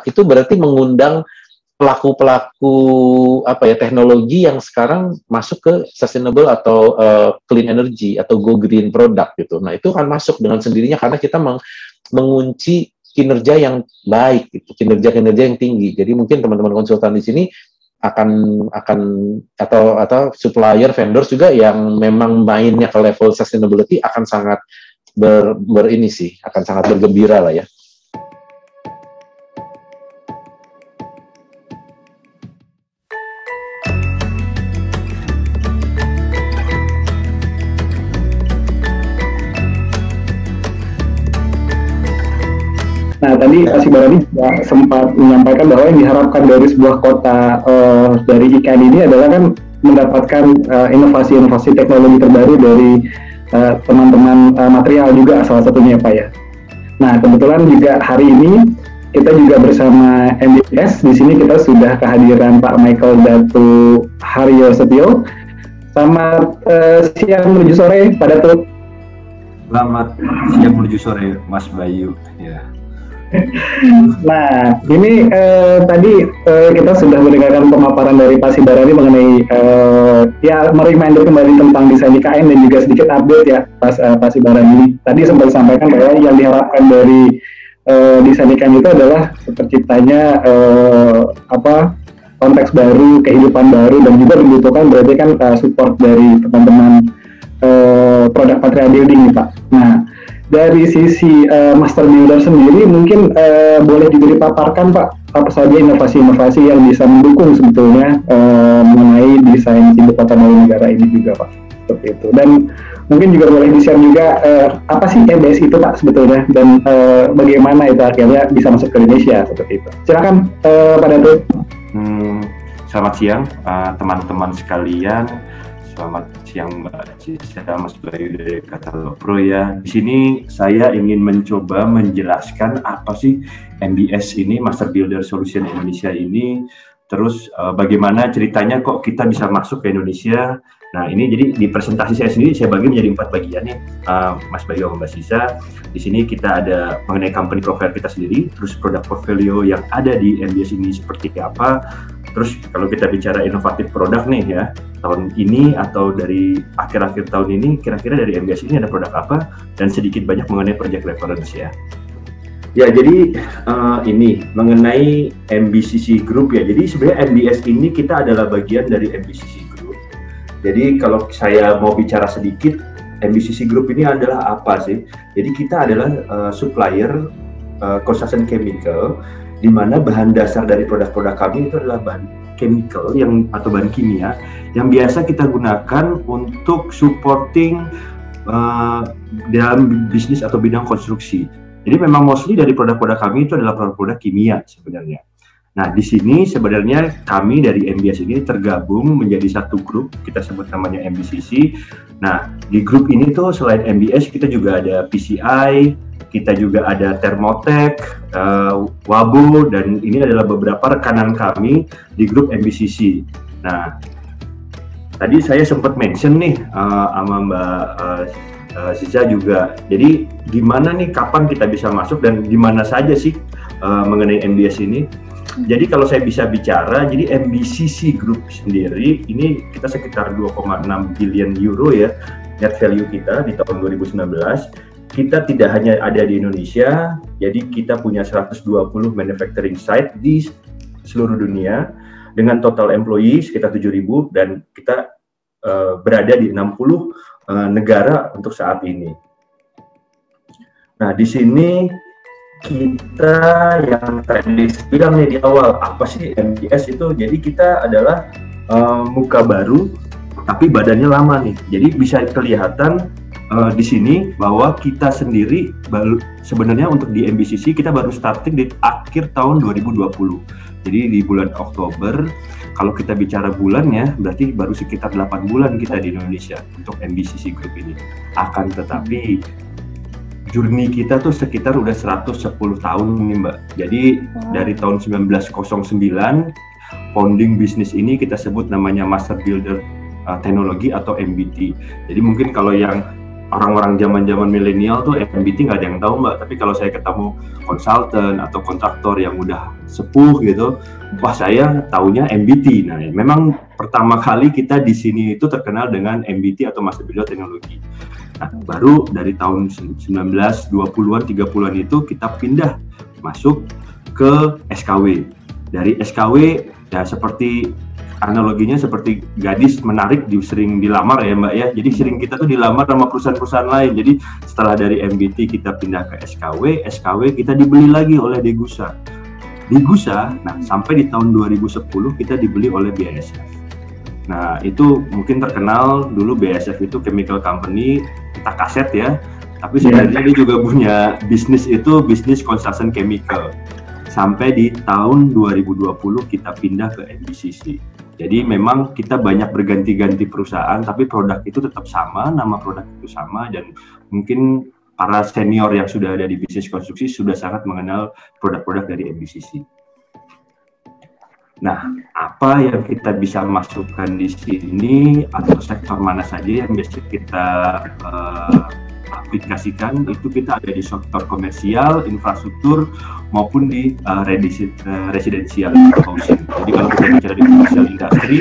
itu berarti mengundang pelaku-pelaku teknologi yang sekarang masuk ke sustainable atau clean energy atau go green product gitu. Nah, itu akan masuk dengan sendirinya karena kita mengunci kinerja yang baik gitu, kinerja yang tinggi. Jadi mungkin teman-teman konsultan di sini akan atau supplier vendors juga yang memang mainnya ke level sustainability akan sangat akan sangat bergembira lah ya. Nah, tadi Pak Sibarani juga sempat menyampaikan bahwa yang diharapkan dari sebuah kota dari IKN ini adalah kan mendapatkan inovasi-inovasi teknologi terbaru dari teman-teman material juga salah satunya Pak ya. Nah, kebetulan juga hari ini kita juga bersama MBS. Di sini kita sudah kehadiran Pak Michael Datu Haryo Setio. Selamat siang menuju sore Pak Datu. Selamat siang menuju sore Mas Bayu ya. Nah, ini tadi kita sudah mendengarkan pemaparan dari Pak Sibarani mengenai mereminder kembali tentang desain IKN dan juga sedikit update ya Pak Sibarani. Tadi sempat disampaikan bahwa yang diharapkan dari desain IKN itu adalah terciptanya konteks baru, kehidupan baru, dan juga dibutuhkan berarti kan support dari teman-teman produk material building nih Pak. Nah, dari sisi master builder sendiri mungkin boleh juga dipaparkan Pak apa saja inovasi-inovasi yang bisa mendukung sebetulnya mengenai desain ibu kota baru negara ini juga Pak, seperti itu. Dan mungkin juga boleh di-share juga apa sih MBS itu Pak sebetulnya dan bagaimana itu akhirnya bisa masuk ke Indonesia seperti itu. Silakan Pak Datu. Selamat siang teman-teman sekalian. Selamat siang Mbak Cica, Mas Bayu dari Katalog Pro ya. Di sini saya ingin mencoba menjelaskan apa sih MBS ini, Master Builder Solution Indonesia ini. Terus bagaimana ceritanya kok kita bisa masuk ke Indonesia. Nah ini jadi di presentasi saya sendiri saya bagi menjadi 4 bagian nih, Mas Bayu sama Mbak Sisa. Di sini kita ada mengenai company profile kita sendiri, terus produk portfolio yang ada di MBS ini seperti apa. Terus kalau kita bicara inovatif produk nih ya, tahun ini atau dari akhir-akhir tahun ini, kira-kira dari MBS ini ada produk apa, dan sedikit banyak mengenai project reference ya. Ya, jadi ini mengenai MBCC Group ya. Jadi sebenarnya MBS ini kita adalah bagian dari MBCC Group. Jadi kalau saya mau bicara sedikit, MBCC Group ini adalah apa sih? Jadi kita adalah supplier construction chemical, di mana bahan dasar dari produk-produk kami itu adalah bahan chemical atau bahan kimia yang biasa kita gunakan untuk supporting dalam bisnis atau bidang konstruksi. Jadi memang mostly dari produk-produk kami itu adalah produk-produk kimia sebenarnya. Nah, di sini sebenarnya kami dari MBS ini tergabung menjadi satu grup, kita sebut namanya MBCC. Nah, di grup ini tuh selain MBS kita juga ada PCI, kita juga ada Thermotech, Wabo, dan ini adalah beberapa rekanan kami di grup MBCC. Nah, tadi saya sempat mention nih sama Mbak Ziza juga. Jadi gimana nih, kapan kita bisa masuk dan di mana saja sih mengenai MBS ini? Jadi kalau saya bisa bicara, jadi MBCC Group sendiri ini kita sekitar 2,6 billion euro ya net value kita di tahun 2019. Kita tidak hanya ada di Indonesia, jadi kita punya 120 manufacturing site di seluruh dunia dengan total employee sekitar 7.000 dan kita berada di 60 negara untuk saat ini. Nah, di sini kita yang tadi bilang nih di awal, apa sih MBS itu? Jadi kita adalah muka baru, tapi badannya lama nih. Jadi bisa kelihatan di sini bahwa kita sendiri baru sebenarnya untuk di MBCC kita baru starting di akhir tahun 2020. Jadi di bulan Oktober, kalau kita bicara bulannya berarti baru sekitar 8 bulan kita di Indonesia untuk MBCC Group ini. Akan tetapi journey kita tuh sekitar udah 110 tahun nih Mbak. Jadi dari tahun 1909 founding bisnis ini kita sebut namanya Master Builder Teknologi atau MBT. Jadi mungkin kalau yang orang-orang zaman-zaman milenial tuh MBT nggak ada yang tahu Mbak, tapi kalau saya ketemu konsultan atau kontraktor yang udah sepuh gitu, wah saya taunya MBT. Nah, memang pertama kali kita di sini itu terkenal dengan MBT atau Master Builder Teknologi. Nah, baru dari tahun 1920-an, 30-an itu kita pindah masuk ke SKW. Dari SKW ya seperti analoginya seperti gadis menarik sering dilamar ya Mbak ya. Jadi sering kita tuh dilamar sama perusahaan-perusahaan lain. Jadi setelah dari MBT kita pindah ke SKW, SKW kita dibeli lagi oleh Degussa. Degussa, nah sampai di tahun 2010 kita dibeli oleh BASF. Nah itu mungkin terkenal dulu BASF itu chemical company, kita kaset ya. Tapi sebenarnya dia juga punya bisnis itu bisnis construction chemical. Sampai di tahun 2020 kita pindah ke MBCC. Jadi memang kita banyak berganti-ganti perusahaan, tapi produk itu tetap sama, nama produk itu sama, dan mungkin para senior yang sudah ada di bisnis konstruksi sudah sangat mengenal produk-produk dari MBCC. Nah, apa yang kita bisa masukkan di sini atau sektor mana saja yang bisa kita aplikasikan, itu kita ada di sektor komersial, infrastruktur, maupun di residensial housing. Jadi kalau kita bicara di komersial industri,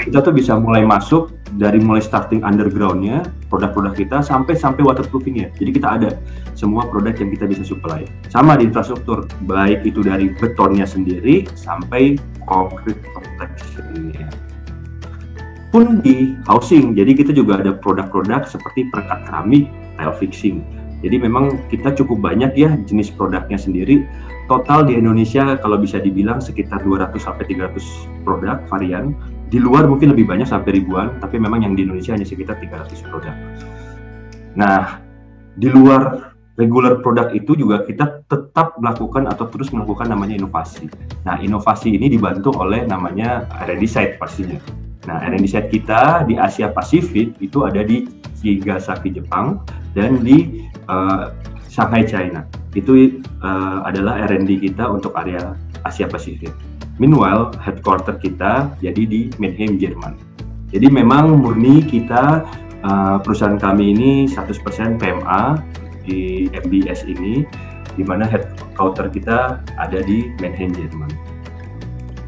kita tuh bisa mulai masuk dari mulai starting underground-nya, produk-produk kita, sampai waterproofing-nya. Jadi kita ada semua produk yang kita bisa supply. Sama di infrastruktur, baik itu dari betonnya sendiri, sampai concrete protection-nya. Pun di housing, jadi kita juga ada produk-produk seperti perekat keramik, tile fixing. Jadi memang kita cukup banyak ya jenis produknya sendiri. Total di Indonesia kalau bisa dibilang sekitar 200-300 produk varian. Di luar mungkin lebih banyak sampai ribuan, tapi memang yang di Indonesia hanya sekitar 300 produk. Nah, di luar regular produk itu juga kita tetap melakukan atau terus melakukan namanya inovasi. Nah, inovasi ini dibantu oleh namanya R&D site pastinya. Nah, R&D site kita di Asia Pasifik itu ada di Chigasaki, Jepang, dan di Shanghai, China. Itu adalah R&D kita untuk area Asia Pasifik. Meanwhile, headquarter kita jadi di Mannheim, Jerman. Jadi memang murni kita, perusahaan kami ini 100% PMA di MBS ini, di mana headquarter kita ada di Mannheim, Jerman.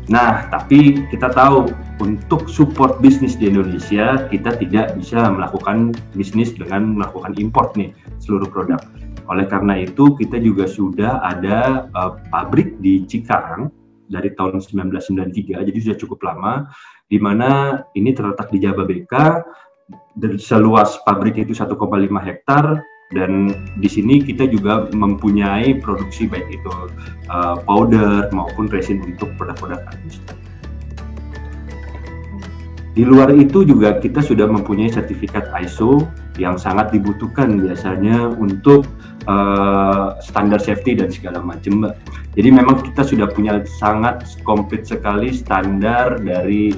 Nah, tapi kita tahu untuk support bisnis di Indonesia, kita tidak bisa melakukan bisnis dengan melakukan import nih seluruh produk. Oleh karena itu, kita juga sudah ada pabrik di Cikarang dari tahun 1993, jadi sudah cukup lama, di mana ini terletak di Jababeka, seluas pabrik itu 1,5 hektar, dan di sini kita juga mempunyai produksi baik itu powder maupun resin untuk produk-produk administratif. Di luar itu juga kita sudah mempunyai sertifikat ISO yang sangat dibutuhkan biasanya untuk standar safety dan segala macam, Mbak. Jadi memang kita sudah punya sangat komplit sekali standar dari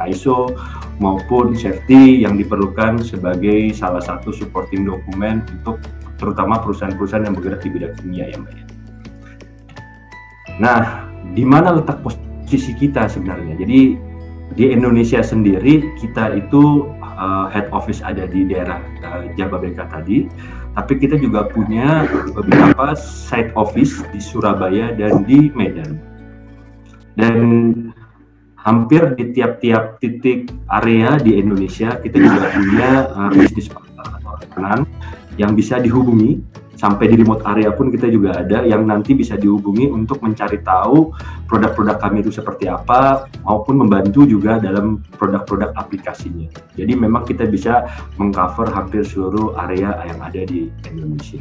ISO maupun safety yang diperlukan sebagai salah satu supporting dokumen untuk terutama perusahaan-perusahaan yang bergerak di bidang kimia ya Mbak. Nah, di mana letak posisi kita sebenarnya? Jadi di Indonesia sendiri kita itu head office ada di daerah Jababeka tadi, tapi kita juga punya beberapa side office di Surabaya dan di Medan. Dan hampir di tiap-tiap titik area di Indonesia kita juga punya bisnis partner atau rekenan yang bisa dihubungi. Sampai di remote area pun kita juga ada yang nanti bisa dihubungi untuk mencari tahu produk-produk kami itu seperti apa, maupun membantu juga dalam produk-produk aplikasinya. Jadi memang kita bisa mengcover hampir seluruh area yang ada di Indonesia.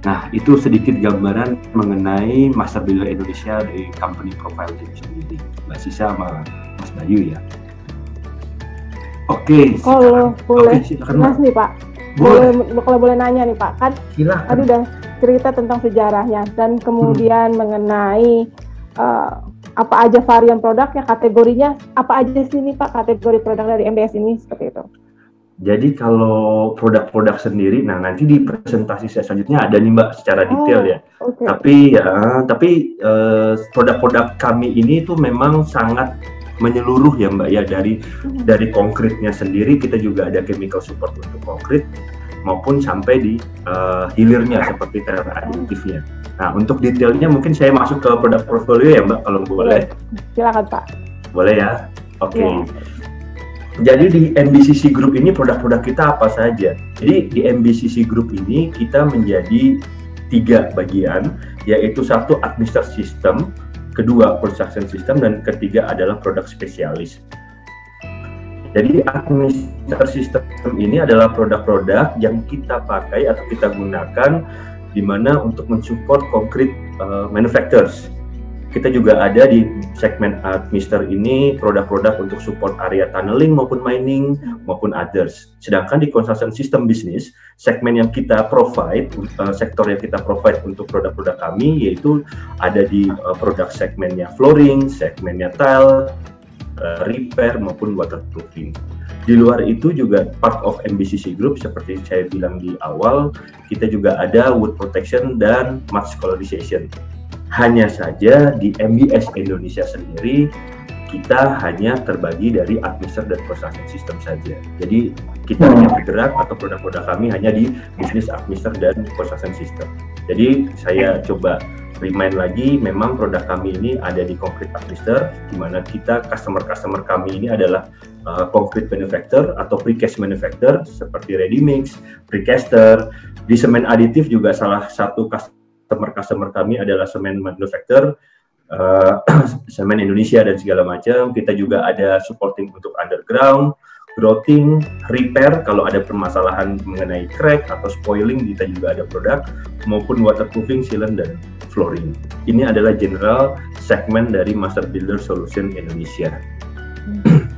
Nah, itu sedikit gambaran mengenai Master Builder Indonesia dari company profile sendiri. Mbak Sisa sama Mas Bayu ya. Oke, kalau boleh, silakan, Mas nih Pak. Kalau boleh nanya nih Pak, kan tadi udah cerita tentang sejarahnya dan kemudian mengenai apa aja varian produknya, kategorinya, apa aja sih nih Pak kategori produk dari MBS ini seperti itu? Jadi kalau produk-produk sendiri, nah nanti di presentasi saya selanjutnya ada nih Mbak secara detail ya. Okay. Tapi produk-produk kami ini tuh memang sangat menyeluruh ya Mbak ya, dari konkritnya sendiri kita juga ada chemical support untuk konkrit, maupun sampai di hilirnya seperti additifnya. Nah, untuk detailnya mungkin saya masuk ke produk portfolio ya Mbak, kalau boleh. Silakan Pak. Boleh ya? Oke. Jadi di MBCC Group ini produk-produk kita apa saja? Jadi di MBCC Group ini kita menjadi 3 bagian, yaitu 1 administrasi sistem, kedua production system, dan ketiga adalah produk spesialis. Jadi administrasi sistem ini adalah produk-produk yang kita pakai atau kita gunakan di mana untuk mensupport concrete manufacturers. Kita juga ada di segmen administer ini produk-produk untuk support area tunneling maupun mining maupun others. Sedangkan di construction system business, segmen yang kita provide, sektor yang kita provide untuk produk-produk kami yaitu ada di produk segmennya flooring, segmennya tile, repair maupun waterproofing. Di luar itu juga part of MBCC Group seperti saya bilang di awal, kita juga ada wood protection dan mud colorization. Hanya saja di MBS Indonesia sendiri kita hanya terbagi dari administer dan construction system saja. Jadi kita hanya bergerak atau produk-produk kami hanya di bisnis administer dan construction system. Jadi saya coba remind lagi, memang produk kami ini ada di concrete administer, di mana kita customer kami ini adalah concrete manufacturer atau precast manufacturer seperti ready mix, precaster. Di semen aditif juga salah satu customer kami adalah semen manufacturer, semen Indonesia dan segala macam. Kita juga ada supporting untuk underground, grouting, repair kalau ada permasalahan mengenai crack atau spoiling, kita juga ada produk, maupun waterproofing, sealant, dan flooring. Ini adalah general segmen dari Master Builder Solution Indonesia.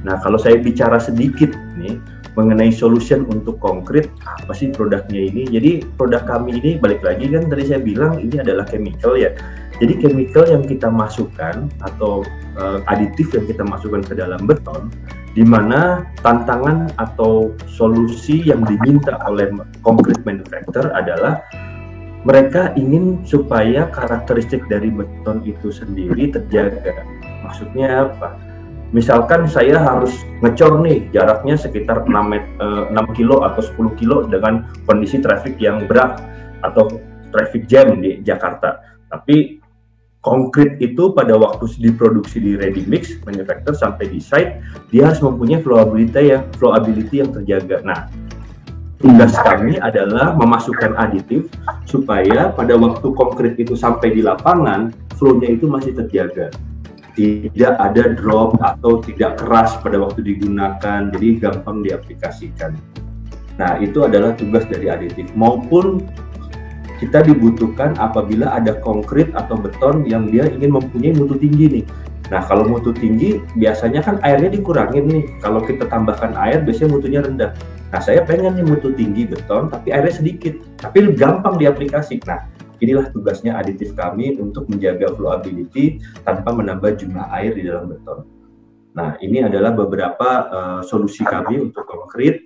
Nah, kalau saya bicara sedikit nih mengenai solution untuk konkret, apa sih produknya ini? Jadi produk kami ini, balik lagi kan tadi saya bilang ini adalah chemical ya. Jadi chemical yang kita masukkan atau aditif yang kita masukkan ke dalam beton, di mana tantangan atau solusi yang diminta oleh concrete manufacturer adalah mereka ingin supaya karakteristik dari beton itu sendiri terjaga. Maksudnya apa? Misalkan saya harus ngecor nih, jaraknya sekitar 6 kilo atau 10 kilo dengan kondisi traffic yang berat atau traffic jam di Jakarta. Tapi konkret itu pada waktu diproduksi di ready mix manufacturer sampai di site, dia harus mempunyai flowability yang terjaga. Nah, tugas kami adalah memasukkan aditif supaya pada waktu konkret itu sampai di lapangan, flow-nya itu masih terjaga. Tidak ada drop atau tidak keras pada waktu digunakan, jadi gampang diaplikasikan. Nah, itu adalah tugas dari aditif. Maupun kita dibutuhkan apabila ada konkret atau beton yang dia ingin mempunyai mutu tinggi nih. Nah, kalau mutu tinggi biasanya kan airnya dikurangin nih. Kalau kita tambahkan air biasanya mutunya rendah. Nah, saya pengen nih mutu tinggi beton tapi airnya sedikit, tapi gampang diaplikasi. Nah, inilah tugasnya aditif kami untuk menjaga flowability tanpa menambah jumlah air di dalam beton. Nah, ini adalah beberapa solusi kami untuk konkret.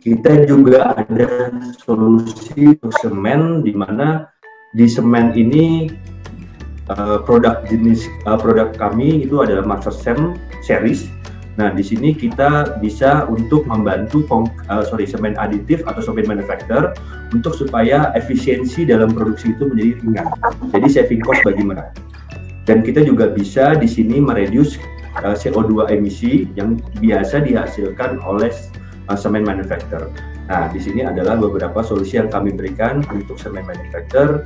Kita juga ada solusi untuk semen, di mana di semen ini produk kami itu adalah Master Sem Series. Nah, di sini kita bisa untuk membantu semen aditif atau semen manufacturer untuk supaya efisiensi dalam produksi itu menjadi ringan. Jadi saving cost bagi mereka. Dan kita juga bisa di sini mereduce CO2 emisi yang biasa dihasilkan oleh semen manufacturer. Nah, di sini adalah beberapa solusi yang kami berikan untuk semen manufacturer.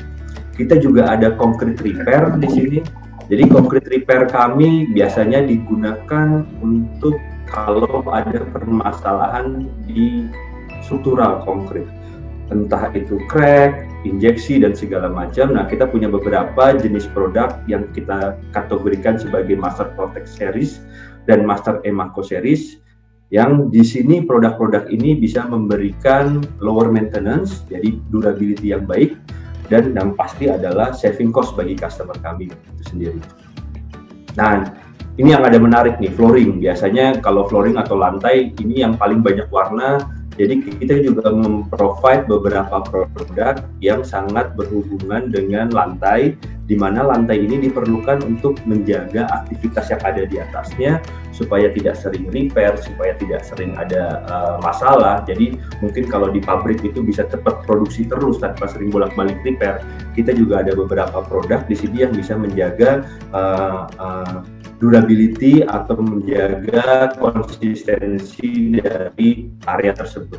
Kita juga ada concrete repair di sini. Jadi concrete repair kami biasanya digunakan untuk kalau ada permasalahan di struktural konkret, entah itu crack, injeksi, dan segala macam. Nah, kita punya beberapa jenis produk yang kita kategorikan sebagai Master Protect Series dan Master Emaco Series, yang di sini produk-produk ini bisa memberikan lower maintenance, jadi durability yang baik, dan yang pasti adalah saving cost bagi customer kami itu sendiri. Nah, ini yang ada menarik nih, flooring. Biasanya kalau flooring atau lantai ini yang paling banyak warna Jadi kita juga memprovide beberapa produk yang sangat berhubungan dengan lantai, di mana lantai ini diperlukan untuk menjaga aktivitas yang ada di atasnya supaya tidak sering repair, supaya tidak sering ada masalah. Jadi mungkin kalau di pabrik itu bisa cepat produksi terus tanpa sering bolak-balik repair. Kita juga ada beberapa produk di sini yang bisa menjaga durability atau menjaga konsistensi dari area tersebut.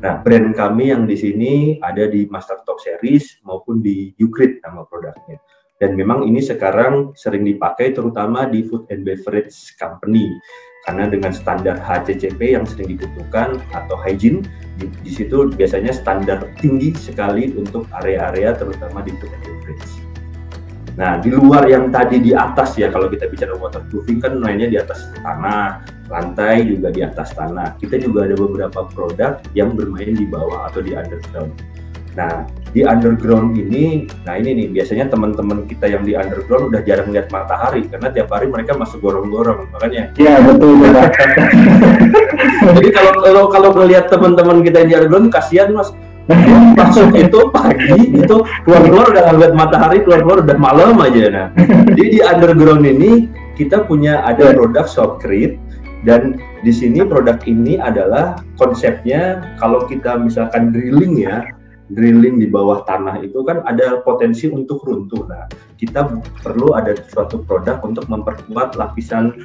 Nah, brand kami yang di sini ada di Master Top Series maupun di Ucrit nama produknya. Dan memang ini sekarang sering dipakai terutama di food and beverage company. Karena dengan standar HACCP yang sering dibutuhkan atau hygiene, di situ biasanya standar tinggi sekali untuk area-area terutama di food and beverage. Nah, di luar yang tadi di atas ya, kalau kita bicara waterproofing kan mainnya di atas tanah, lantai juga di atas tanah. Kita juga ada beberapa produk yang bermain di bawah atau di underground. Nah, di underground ini, nah ini nih, biasanya teman-teman kita yang di underground udah jarang lihat matahari, karena tiap hari mereka masuk gorong-gorong, makanya. Iya, betul. Jadi kalau melihat teman-teman kita yang di underground, kasihan Mas. Masuk itu pagi itu keluar udah ngeliat matahari, keluar udah malam aja. Nah, jadi di underground ini kita punya ada produk Shotcrete, dan di sini produk ini adalah konsepnya kalau kita misalkan drilling di bawah tanah itu kan ada potensi untuk runtuh. Nah, kita perlu ada suatu produk untuk memperkuat lapisan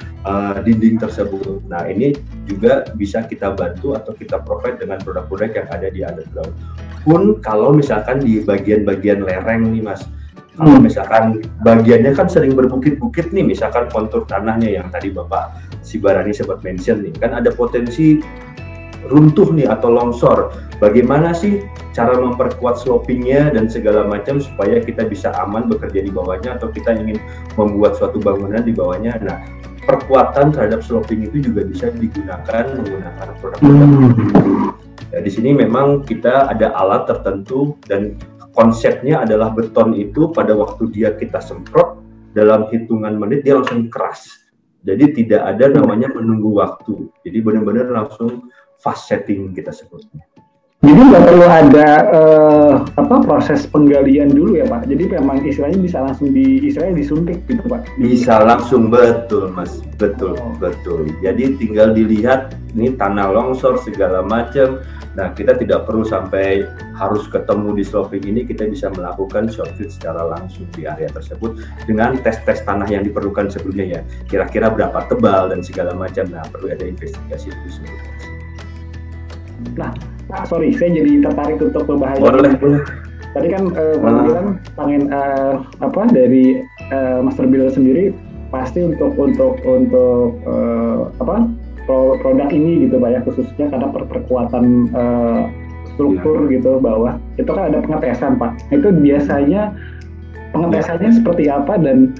dinding tersebut. Nah, ini juga bisa kita bantu atau kita provide dengan produk-produk yang ada di underground. Pun kalau misalkan di bagian-bagian lereng nih Mas, kalau misalkan bagiannya kan sering berbukit-bukit nih, misalkan kontur tanahnya yang tadi Bapak Sibarani sempat mention nih, kan ada potensi runtuh nih atau longsor. Bagaimana sih cara memperkuat slopingnya dan segala macam supaya kita bisa aman bekerja di bawahnya atau kita ingin membuat suatu bangunan di bawahnya. Nah, perkuatan terhadap sloping itu juga bisa digunakan menggunakan produk-produk. Nah, di sini memang kita ada alat tertentu dan konsepnya adalah beton itu pada waktu kita semprot dalam hitungan menit dia langsung keras. Jadi tidak ada namanya menunggu waktu. Jadi benar-benar langsung fast setting kita sebutnya. Jadi nggak perlu ada proses penggalian dulu ya Pak. Jadi memang istilahnya bisa langsung disuntik gitu Pak. Bisa langsung, betul Mas, betul. Jadi tinggal dilihat ini tanah longsor segala macam. Nah, kita tidak perlu sampai harus ketemu di sloping ini, kita bisa melakukan Shotcrete secara langsung di area tersebut dengan tes-tes tanah yang diperlukan sebelumnya ya. Kira-kira berapa tebal dan segala macam. Nah, perlu ada investigasi itu semua. Nah, Pak, sorry, saya jadi tertarik untuk pembahasan. Boleh. Tadi kan bilang pengen dari Master Builder sendiri pasti untuk produk ini gitu Pak ya, khususnya karena perkuatan struktur gitu bawah. Itu kan ada pengetesan Pak. Itu biasanya pengetesannya seperti apa dan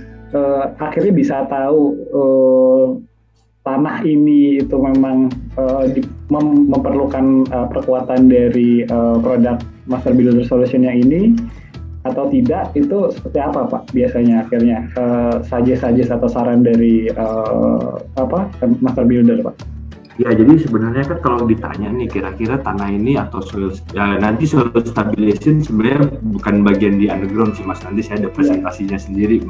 akhirnya bisa tahu tanah ini itu memang memerlukan perkuatan dari produk Master Builder Solution yang ini atau tidak, itu seperti apa Pak biasanya akhirnya suggest atau saran dari Master Builder Pak? Ya, jadi sebenarnya kan kalau ditanya nih kira-kira tanah ini atau soil nanti soil stabilization sebenarnya bukan bagian di underground sih Mas, nanti saya ada presentasinya sendiri.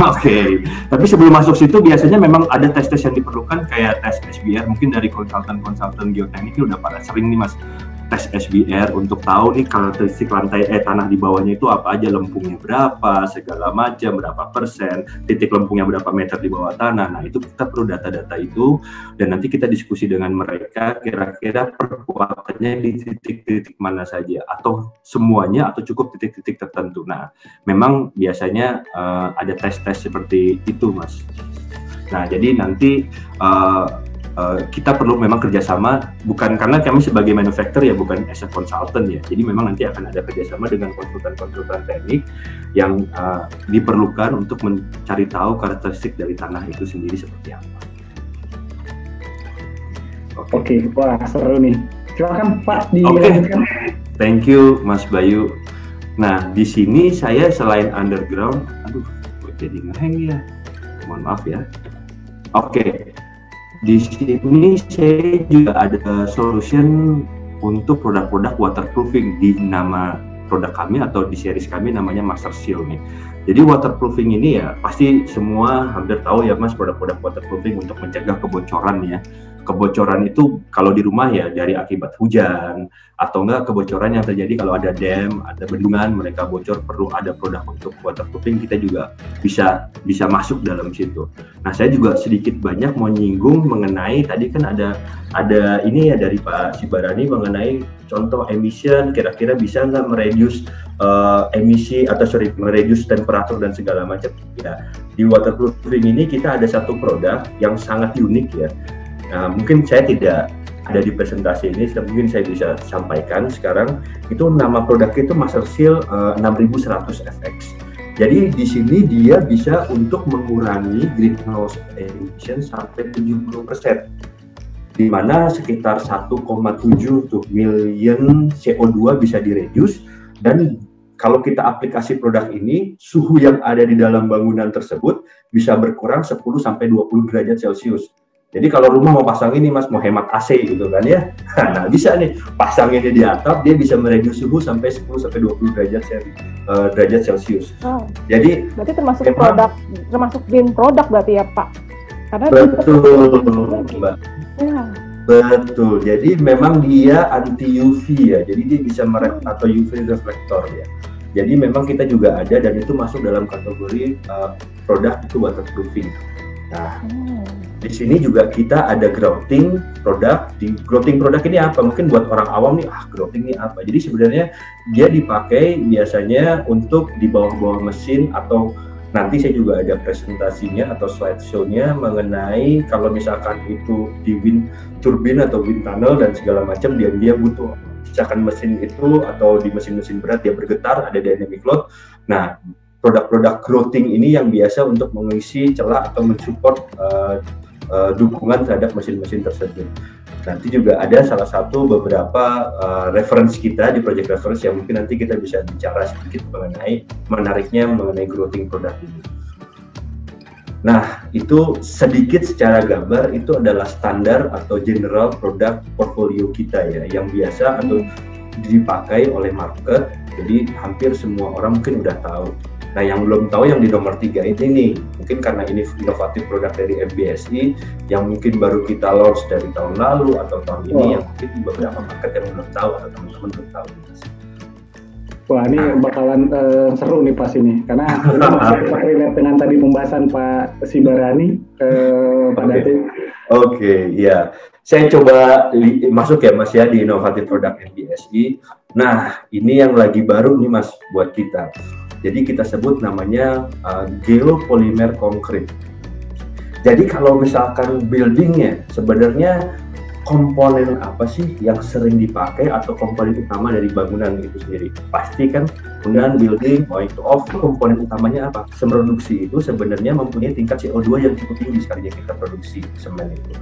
Oke. Tapi sebelum masuk situ biasanya memang ada tes-tes yang diperlukan kayak tes SBR, mungkin dari konsultan geoteknik ini udah pada sering nih Mas tes SBR untuk tahu nih karakteristik lantai tanah di bawahnya itu apa aja, lempungnya berapa, segala macam, berapa persen, titik lempungnya berapa meter di bawah tanah. Nah, itu kita perlu data-data itu dan nanti kita diskusi dengan mereka kira-kira perkuatannya di titik-titik mana saja atau semuanya atau cukup titik-titik tertentu. Nah, memang biasanya ada tes-tes seperti itu Mas. Nah, jadi nanti kita perlu memang kerjasama, bukan karena kami sebagai manufacturer ya, bukan as a consultant ya. Jadi memang nanti akan ada kerjasama dengan konsultan teknik yang diperlukan untuk mencari tahu karakteristik dari tanah itu sendiri seperti apa. Oke. Wah seru nih. Silakan Pak dilanjutkan. Thank you Mas Bayu. Nah, di sini saya selain underground, jadi ngeheng ya. Mohon maaf ya. Oke. Di sini saya juga ada solution untuk produk-produk waterproofing di nama produk kami atau di series kami namanya Master Seal nih. Jadi waterproofing ini ya pasti semua hampir tahu ya Mas, produk-produk waterproofing untuk mencegah kebocoran ya. Kebocoran itu kalau di rumah ya dari akibat hujan atau enggak kebocoran yang terjadi kalau ada dam, ada bendungan mereka bocor, perlu ada produk untuk waterproofing, kita juga bisa masuk dalam situ. Nah, saya juga sedikit banyak mau nyinggung mengenai tadi kan ada ini ya dari Pak Sibarani mengenai contoh emission, kira-kira bisa nggak mereduce emisi atau mereduce temperatur dan segala macam. Ya, di waterproofing ini kita ada satu produk yang sangat unik ya. Nah, mungkin saya tidak ada di presentasi ini, mungkin saya bisa sampaikan sekarang. Itu nama produknya itu Master Seal 6100 FX. Jadi di sini dia bisa untuk mengurangi greenhouse emission sampai 70%, di mana sekitar 1,7 million CO2 bisa direduce, dan kalau kita aplikasi produk ini, suhu yang ada di dalam bangunan tersebut bisa berkurang 10-20 derajat Celcius. Jadi kalau rumah mau pasang ini Mas, mau hemat AC gitu kan ya, nah bisa nih pasang ini di atap, dia bisa mereduce suhu sampai 10-20 derajat Celcius. Oh. Jadi berarti termasuk green produk berarti ya Pak? Karena betul Mbak. Ya. Betul. Jadi memang dia anti UV ya. Jadi dia bisa atau UV reflektor ya. Jadi memang kita juga ada dan itu masuk dalam kategori produk itu waterproofing. Nah, di sini juga kita ada grouting produk. Di grouting produk ini apa? Mungkin buat orang awam nih, grouting ini apa? Jadi sebenarnya dia dipakai biasanya untuk di bawah-bawah mesin, atau nanti saya juga ada presentasinya atau slideshow-nya mengenai kalau misalkan itu di wind turbine atau wind tunnel dan segala macam, dia butuh misalkan mesin itu atau di mesin-mesin berat dia bergetar, ada dynamic load. Nah, produk-produk grouting ini yang biasa untuk mengisi celah atau mensupport dukungan terhadap mesin-mesin tersebut. Nanti juga ada salah satu beberapa reference kita di project reference yang mungkin nanti kita bisa bicara sedikit mengenai grouting produk ini. Nah, itu sedikit secara gambar itu adalah standar atau general produk portfolio kita ya, yang biasa atau dipakai oleh market. Jadi hampir semua orang mungkin udah tahu. Nah, yang belum tahu yang di nomor 3 ini nih, mungkin karena ini inovatif produk dari MBSI yang mungkin baru kita launch dari tahun lalu atau tahun ini, yang mungkin beberapa market yang belum tahu atau teman-teman belum tahu. Wah, ini bakalan seru nih pas ini, karena ini masih relate dengan tadi pembahasan Pak Sibarani, Pak Datin. Oke, ya. Saya coba masuk ya Mas ya di inovatif produk MBSI. Nah, ini yang lagi baru nih Mas buat kita. Jadi kita sebut namanya geopolymer concrete. Jadi kalau misalkan buildingnya sebenarnya komponen apa sih yang sering dipakai atau komponen utama dari bangunan itu sendiri? Pasti kan bangunan building, mau itu komponen utamanya apa? Semen itu sebenarnya mempunyai tingkat CO2 yang cukup tinggi sekali kita produksi semen itu.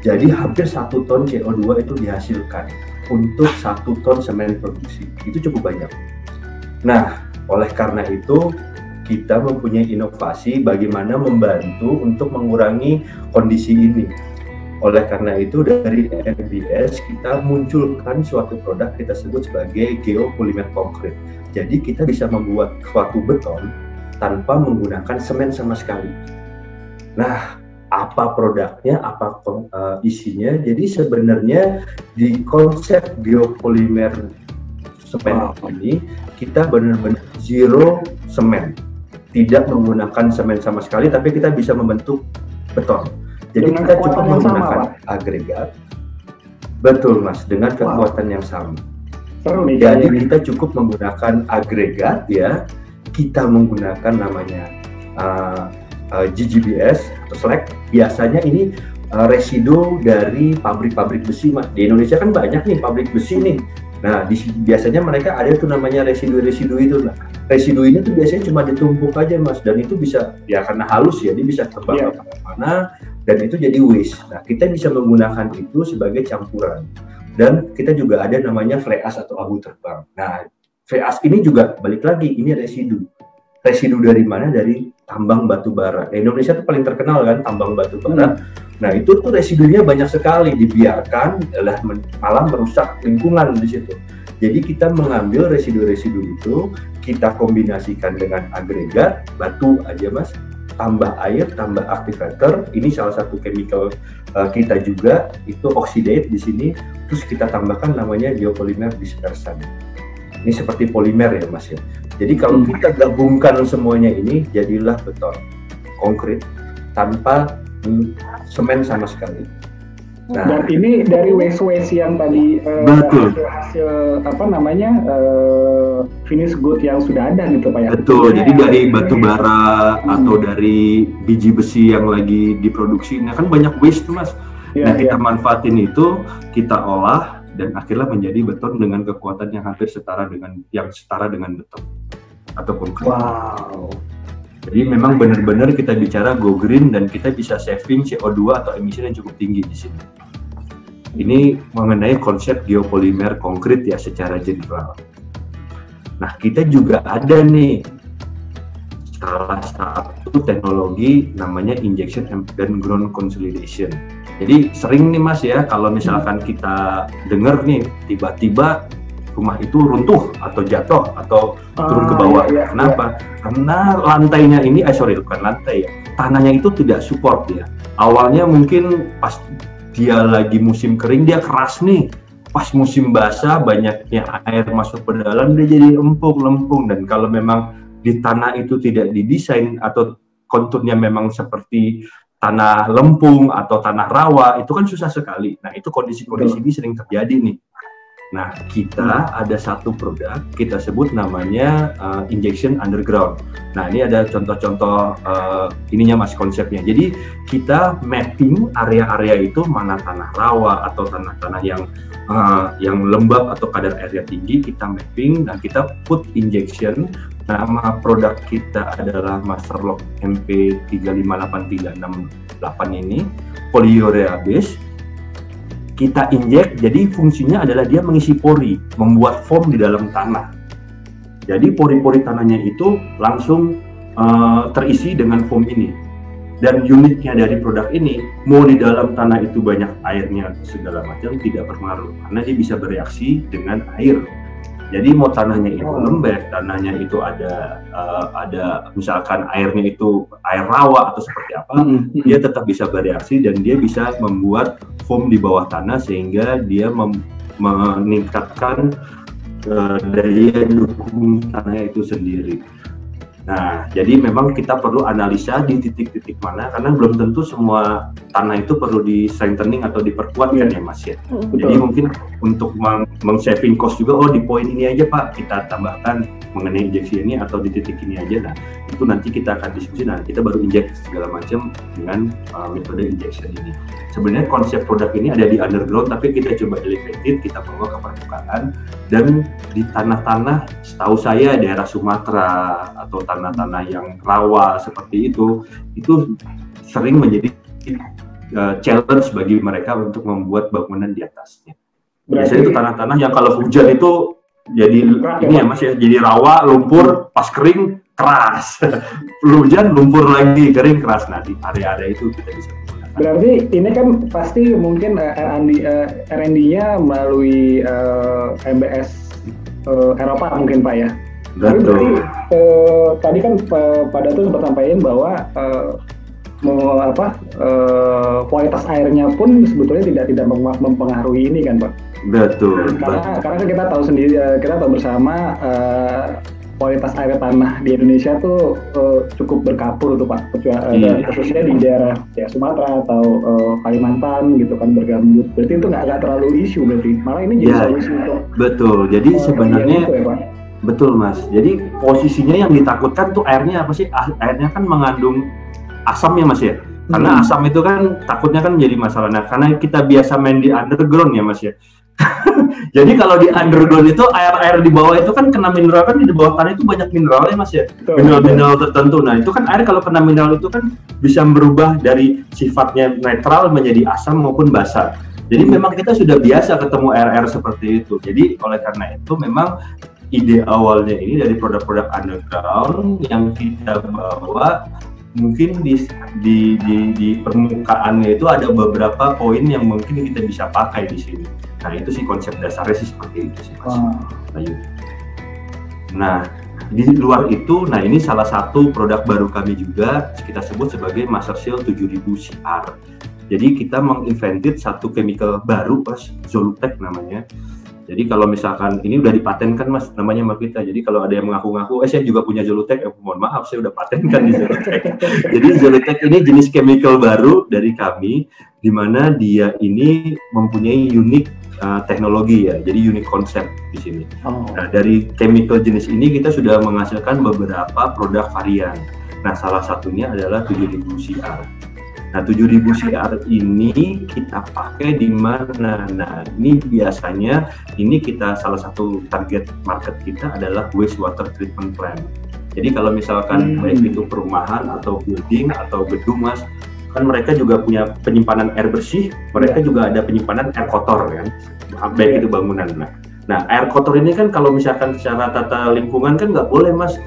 Jadi hampir 1 ton CO2 itu dihasilkan untuk 1 ton semen produksi. Itu cukup banyak. Nah, oleh karena itu kita mempunyai inovasi bagaimana membantu untuk mengurangi kondisi ini. Oleh karena itu dari MBS kita munculkan suatu produk kita sebut sebagai geopolymer concrete. Jadi kita bisa membuat suatu beton tanpa menggunakan semen sama sekali. Nah, apa produknya, apa isinya? Jadi sebenarnya di konsep geopolymer semen ini kita benar-benar zero semen, tidak menggunakan semen sama sekali, tapi kita bisa membentuk beton. Jadi kita cukup menggunakan agregat. Betul Mas, dengan kekuatan yang sama. Seru nih. Jadi kita cukup menggunakan agregat ya. Kita menggunakan namanya GGBS atau slag. Biasanya ini residu dari pabrik-pabrik besi Mas. Di Indonesia kan banyak nih pabrik besi nih. Nah, biasanya mereka ada tuh namanya residu-residu itu. Nah, residu ini tuh biasanya cuma ditumpuk aja Mas, dan itu bisa ya karena halus ya, dia bisa terbang ke mana-mana dan itu jadi waste. Nah, kita bisa menggunakan itu sebagai campuran. Dan kita juga ada namanya fly ash atau abu terbang. Nah, fly ash ini juga balik lagi, ini residu. residu dari mana? Dari tambang batu bara. Indonesia tuh paling terkenal kan tambang batu bara. Nah itu tuh residunya banyak sekali, dibiarkan malah merusak lingkungan di situ. Jadi kita mengambil residu-residu itu, kita kombinasikan dengan agregat, batu aja mas, tambah air, tambah aktivator. Ini salah satu chemical kita juga, itu oxidate di sini. Terus kita tambahkan namanya geopolimer dispersan. Ini seperti polimer ya mas ya. Jadi kalau kita gabungkan semuanya ini, jadilah beton konkret tanpa semen sama sekali. Nah, dan ini dari waste yang tadi hasil apa namanya finish good yang sudah ada gitu Pak ya. Betul. Jadi dari batu bara atau dari biji besi yang lagi diproduksi, nah kan banyak waste tuh mas. Nah kita manfaatin itu, kita olah dan akhirnya menjadi beton dengan kekuatan yang hampir setara dengan beton ataupun konkret. Wow. Jadi memang benar-benar kita bicara go green dan kita bisa saving CO2 atau emisi yang cukup tinggi di sini. Ini mengenai konsep geopolimer konkret ya secara general. Nah kita juga ada nih salah satu teknologi namanya injection dan ground consolidation. Jadi sering nih mas ya kalau misalkan kita dengar nih tiba-tiba rumah itu runtuh atau jatuh atau turun ke bawah. Kenapa? Karena lantainya ini, bukan lantai ya, tanahnya itu tidak support ya. Awalnya mungkin pas dia lagi musim kering dia keras nih, pas musim basah banyaknya air masuk ke dalam dia jadi lempung. Dan kalau memang di tanah itu tidak didesain atau konturnya memang seperti tanah lempung atau tanah rawa, itu kan susah sekali. Nah itu kondisi-kondisi ini sering terjadi nih. Nah, kita ada satu produk, kita sebut namanya injection underground. Nah, ini ada contoh-contoh ininya mas konsepnya. Jadi, kita mapping area-area itu, mana tanah rawa atau tanah-tanah yang lembab atau kadar airnya tinggi, kita mapping dan kita put injection. Nama produk kita adalah Masterlock MP358368 ini, polyurea base. Kita injek, jadi fungsinya adalah dia mengisi pori, membuat foam di dalam tanah. Jadi pori-pori tanahnya itu langsung terisi dengan foam ini. Dan uniknya dari produk ini, mau di dalam tanah itu banyak airnya segala macam tidak berpengaruh, karena dia bisa bereaksi dengan air. Jadi mau tanahnya itu lembek, tanahnya itu ada misalkan airnya itu air rawa atau seperti apa, dia tetap bisa bereaksi dan dia bisa membuat foam di bawah tanah sehingga dia meningkatkan daya dukung tanah itu sendiri. Nah, jadi memang kita perlu analisa di titik-titik mana, karena belum tentu semua tanah itu perlu di strengthening atau diperkuat kan ya Mas ya. Jadi mungkin untuk meng-saving cost juga, di poin ini aja Pak kita tambahkan mengenai injeksi ini atau di titik ini aja. Nah, itu nanti kita akan diskusi, nah kita baru injek segala macam dengan metode injection ini. Sebenarnya konsep produk ini ada di underground, tapi kita coba elevated, kita bawa ke permukaan, dan di tanah-tanah setahu saya daerah Sumatera atau tanah-tanah yang rawa seperti itu sering menjadi challenge bagi mereka untuk membuat bangunan di atasnya. Biasanya itu tanah-tanah yang kalau hujan itu jadi ini ya Mas ya, jadi rawa, lumpur, pas kering keras. Hujan, lumpur lagi, kering keras. Nah di area-area itu kita bisa menggunakan. Berarti ini kan pasti mungkin R&D-nya melalui MBS Eropa mungkin Pak ya. Betul. Tadi kan Pak Dato sempat sampaikan bahwa kualitas airnya pun sebetulnya tidak mempengaruhi ini kan Pak. Betul. Karena kita tahu sendiri, kita tahu bersama kualitas air tanah di Indonesia tuh cukup berkapur tuh Pak, khususnya di daerah ya Sumatera atau Kalimantan gitu kan, bergambut. Berarti itu nggak terlalu isu berarti, malah ini jadi solusi untuk. Betul. Jadi sebenarnya itu, ya, Pak? Betul Mas. Jadi posisinya yang ditakutkan tuh airnya apa sih? Airnya kan mengandung asam ya Mas ya. Karena asam itu kan takutnya kan menjadi masalah. Nah, karena kita biasa main di underground ya Mas ya. Jadi kalau di underground itu air di bawah itu kan kena mineral, kan di bawah tanah itu banyak mineralnya Mas ya, mineral tertentu. Nah itu kan air kalau kena mineral itu kan bisa berubah dari sifatnya netral menjadi asam maupun basa. Jadi memang kita sudah biasa ketemu air seperti itu. Jadi oleh karena itu memang ide awalnya ini dari produk-produk underground yang kita bawa, mungkin di permukaannya itu ada beberapa poin yang mungkin kita bisa pakai di sini. Nah itu sih konsep dasarnya sih seperti itu sih Mas. Nah di luar itu, nah ini salah satu produk baru kami juga, kita sebut sebagai Master Seal 7000 CR. Jadi kita menginvented satu chemical baru Mas, Zolutech namanya. Jadi kalau misalkan ini udah dipatenkan Mas, namanya sama kita. Jadi kalau ada yang mengaku-ngaku, saya juga punya Zolutech, mohon maaf saya udah patenkan di Zolutech. Jadi Zolutech ini jenis chemical baru dari kami, di mana dia ini mempunyai unik teknologi ya, jadi unik konsep di sini. Nah dari chemical jenis ini kita sudah menghasilkan beberapa produk varian. Nah salah satunya adalah 7000 CR. Nah 7000 CR ini kita pakai di mana? Nah ini biasanya ini kita salah satu target market kita adalah wastewater treatment plant. Jadi kalau misalkan baik itu perumahan atau building atau gedung Mas, kan mereka juga punya penyimpanan air bersih, mereka juga ada penyimpanan air kotor kan, baik itu bangunan. Nah air kotor ini kan kalau misalkan secara tata lingkungan kan nggak boleh Mas,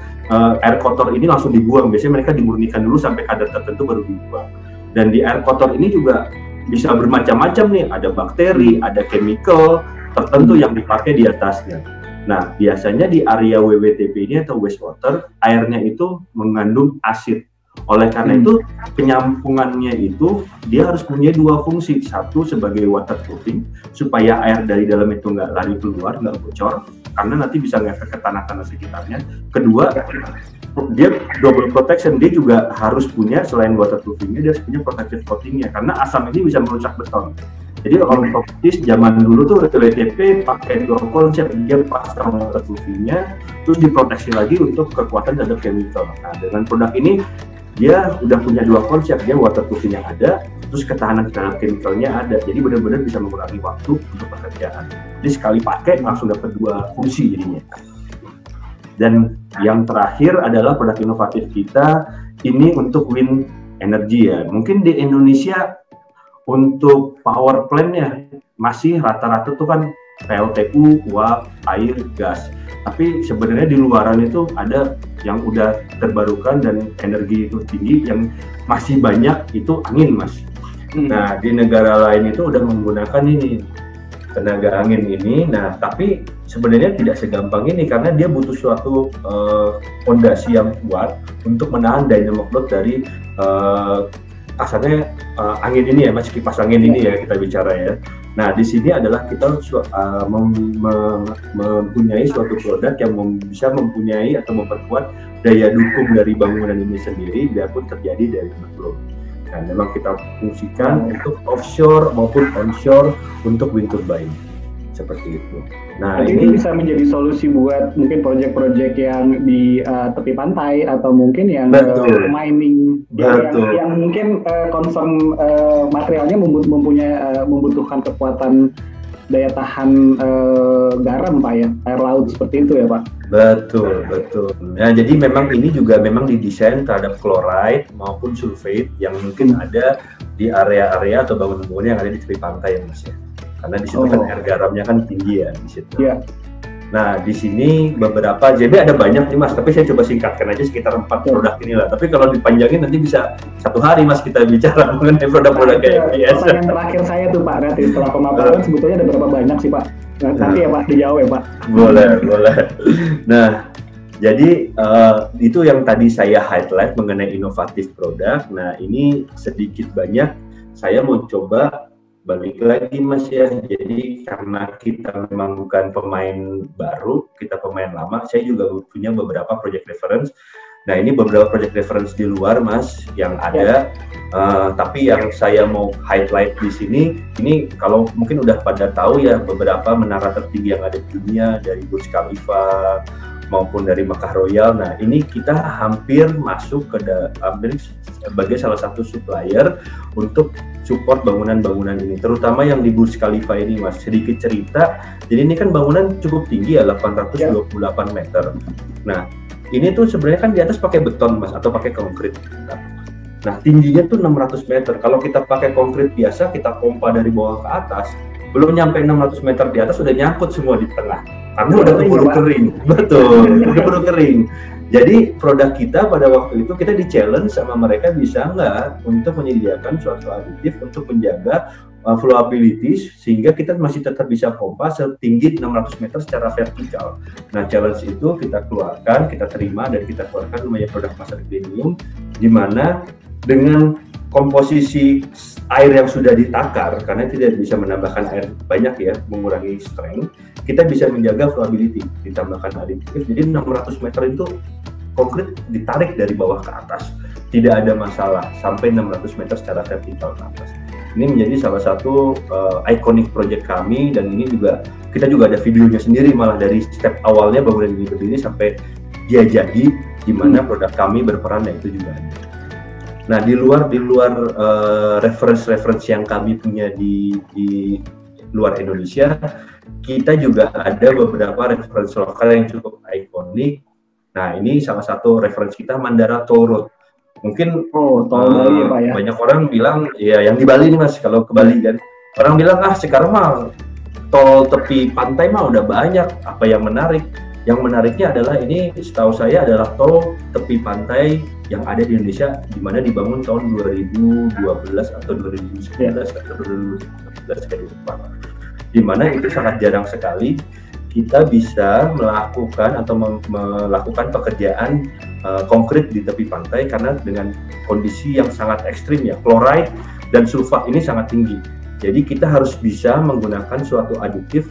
air kotor ini langsung dibuang, biasanya mereka dimurnikan dulu sampai kadar tertentu baru dibuang. Dan di air kotor ini juga bisa bermacam-macam nih, ada bakteri, ada chemical tertentu yang dipakai di atasnya. Nah biasanya di area WWTP ini atau wastewater, airnya itu mengandung asid. Oleh karena itu penyampungannya itu dia harus punya dua fungsi, satu sebagai waterproofing supaya air dari dalam itu nggak lari keluar, nggak bocor karena nanti bisa ngefek ke tanah-tanah sekitarnya. Kedua, dia double protection, dia juga harus punya selain waterproofingnya dia harus punya protective coatingnya karena asam ini bisa merusak beton. Jadi kalau propertis zaman dulu tuh WTP pakai dua konsep, dia pasang waterproofingnya terus diproteksi lagi untuk kekuatan terhadap chemical. Nah dengan produk ini dia udah punya dua konsep, dia waterproofing yang ada, terus ketahanan terhadap chemicalnya ada, jadi benar-benar bisa mengurangi waktu untuk pekerjaan. Jadi sekali pakai langsung dapat dua fungsi jadinya. Dan yang terakhir adalah produk inovatif kita ini untuk wind energy ya. Mungkin di Indonesia untuk power plant-nya masih rata-rata tuh kan PLTU, uap, air, gas. Tapi sebenarnya di luaran itu ada yang udah terbarukan dan energi itu tinggi, yang masih banyak itu angin Mas. Nah di negara lain itu udah menggunakan ini tenaga angin ini. Nah tapi sebenarnya tidak segampang ini karena dia butuh suatu fondasi yang kuat untuk menahan dynamic load dari kasarnya angin ini ya Mas, kipas angin ini ya kita bicara ya. Nah di sini adalah kita mempunyai suatu produk yang bisa mempunyai atau memperkuat daya dukung dari bangunan ini sendiri biarpun terjadi dynamic load. Nah memang kita fungsikan untuk offshore maupun onshore untuk wind turbine seperti itu. Nah ini bisa menjadi solusi buat mungkin proyek-proyek yang di tepi pantai atau mungkin yang mining yang mungkin concern materialnya membutuhkan kekuatan daya tahan garam Pak ya, air laut seperti itu ya Pak. Betul. Nah jadi memang ini juga memang didesain terhadap chloride maupun sulfate yang mungkin ada di area-area atau bangunan-bangunan yang ada di tepi pantai ya Mas ya. Karena di situ kan air garamnya kan tinggi ya di situ. Yeah. Nah di sini beberapa JB ada banyak nih Mas, tapi saya coba singkatkan aja sekitar 4 produk inilah. Tapi kalau dipanjangin nanti bisa 1 hari Mas kita bicara mengenai produk-produk kayak biasa. Yang terakhir saya tuh Pak, nanti setelah pemaparan sebetulnya ada berapa banyak sih Pak? Nanti ya Pak dijawab ya Pak. Boleh. Nah jadi itu yang tadi saya highlight mengenai inovatif produk. Nah ini sedikit banyak saya mau coba balik lagi Mas ya, jadi karena kita memang bukan pemain baru, kita pemain lama, saya juga punya beberapa project reference. Nah ini beberapa project reference di luar Mas yang ada, tapi yang saya mau highlight di sini, ini kalau mungkin udah pada tahu ya beberapa menara tertinggi yang ada di dunia dari Burj Khalifa maupun dari Mekah Royal. Nah ini kita hampir masuk ke sebagai salah satu supplier untuk support bangunan-bangunan ini, terutama yang di Burj Khalifa ini Mas. Sedikit cerita, jadi ini kan bangunan cukup tinggi ya, 828 meter. Nah ini tuh sebenarnya kan di atas pakai beton Mas atau pakai konkrit. Nah tingginya tuh 600 meter. Kalau kita pakai konkrit biasa, kita pompa dari bawah ke atas, belum nyampe 600 meter di atas sudah nyangkut semua di tengah. karena udah keburu kering. Betul, udah keburu kering. Jadi produk kita pada waktu itu kita di-challenge sama mereka, bisa nggak untuk menyediakan suatu aditif untuk menjaga flowability sehingga kita masih tetap bisa pompa setinggi 600 meter secara vertikal. Nah, challenge itu kita keluarkan, kita terima dan kita keluarkan namanya produk master premium, di mana dengan komposisi air yang sudah ditakar, karena tidak bisa menambahkan air banyak ya, mengurangi strength, kita bisa menjaga flowability, ditambahkan aditif, jadi 600 meter itu konkret ditarik dari bawah ke atas, tidak ada masalah, sampai 600 meter secara vertikal ke atas. Ini menjadi salah satu iconic project kami, dan ini juga, kita juga ada videonya sendiri, malah dari step awalnya bangunan ini berdiri sampai dia jadi, di mana produk kami berperan, dan itu juga ada. Nah, di luar reference yang kami punya di luar Indonesia, kita juga ada beberapa reference lokal yang cukup ikonik. Nah, ini salah satu reference kita, Mandara Toll Road. Mungkin Bali, Pak, ya? Banyak orang bilang, ya yang di Bali nih Mas, kalau ke Bali kan, orang bilang sekarang mah tol tepi pantai mah udah banyak, apa yang menarik? Yang menariknya adalah ini, setahu saya adalah tol tepi pantai yang ada di Indonesia, di mana dibangun tahun 2012 atau 2019 atau 2019 kayak gitu, di mana itu sangat jarang sekali kita bisa melakukan atau melakukan pekerjaan konkret di tepi pantai, karena dengan kondisi yang sangat ekstrim ya, chloride dan sulfat ini sangat tinggi. Jadi kita harus bisa menggunakan suatu aditif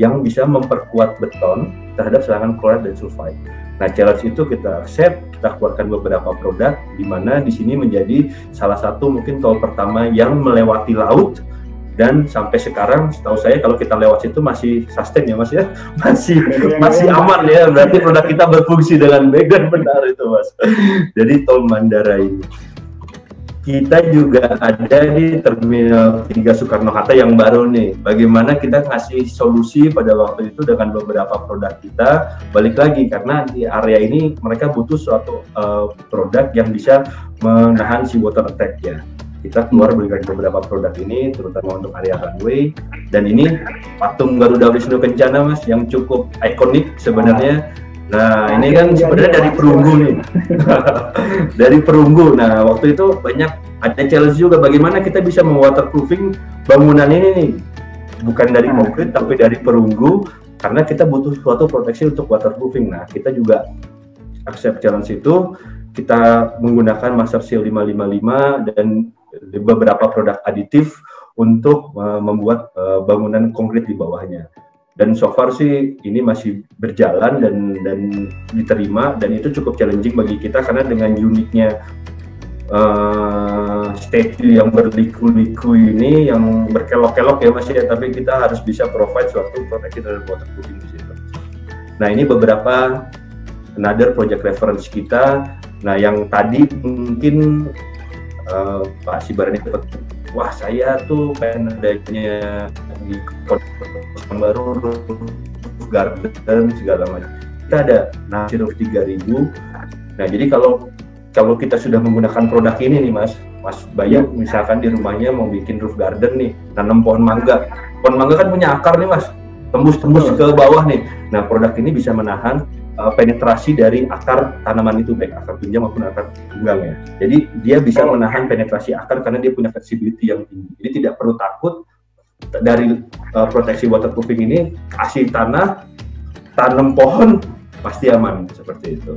yang bisa memperkuat beton terhadap serangan chloride dan sulfide. Nah, challenge itu kita accept, kita keluarkan beberapa produk, di mana di sini menjadi salah satu mungkin tol pertama yang melewati laut, dan sampai sekarang setahu saya kalau kita lewat situ masih sustain ya Mas ya, masih aman ya, berarti produk kita berfungsi dengan baik dan benar itu Mas. Jadi tol Mandara ini. Kita juga ada di Terminal 3 Soekarno-Hatta yang baru nih. Bagaimana kita ngasih solusi pada waktu itu dengan beberapa produk kita. Balik lagi, karena di area ini mereka butuh suatu produk yang bisa menahan si water attack ya. Kita keluar dengan beberapa produk ini, terutama untuk area runway. Dan ini patung Garuda Wisnu Kencana Mas, yang cukup ikonik sebenarnya. Nah, ini kan sebenarnya dari perunggu nih. Dari perunggu. Nah, waktu itu banyak ada challenge juga, bagaimana kita bisa mewaterproofing bangunan ini nih. Bukan dari konkret tapi dari perunggu, karena kita butuh suatu proteksi untuk waterproofing. Nah, kita juga accept challenge itu. Kita menggunakan Master Seal 555 dan beberapa produk aditif untuk membuat bangunan konkret di bawahnya. Dan so far sih ini masih berjalan dan diterima, dan itu cukup challenging bagi kita karena dengan uniknya statue yang berliku-liku ini, yang berkelok-kelok ya Mas ya, tapi kita harus bisa provide suatu proteksi terhadap waterproofing di situ. Nah, ini beberapa another project reference kita. Nah, yang tadi mungkin Pak Sibarani dapat, wah saya tuh pengen adanya di kota yang baru, roof garden segala macam. Kita ada nasi roof 3000. Nah, jadi kalau kita sudah menggunakan produk ini nih Mas Bayu, misalkan di rumahnya mau bikin roof garden nih, nanam pohon mangga. Pohon mangga kan punya akar nih Mas, tembus ke bawah nih. Nah, produk ini bisa menahan penetrasi dari akar tanaman itu, baik akar tunjang maupun akar tunggang ya. Jadi dia bisa menahan penetrasi akar karena dia punya flexibility yang tinggi. Jadi tidak perlu takut dari proteksi waterproofing ini, kasih tanah, tanam pohon, pasti aman seperti itu.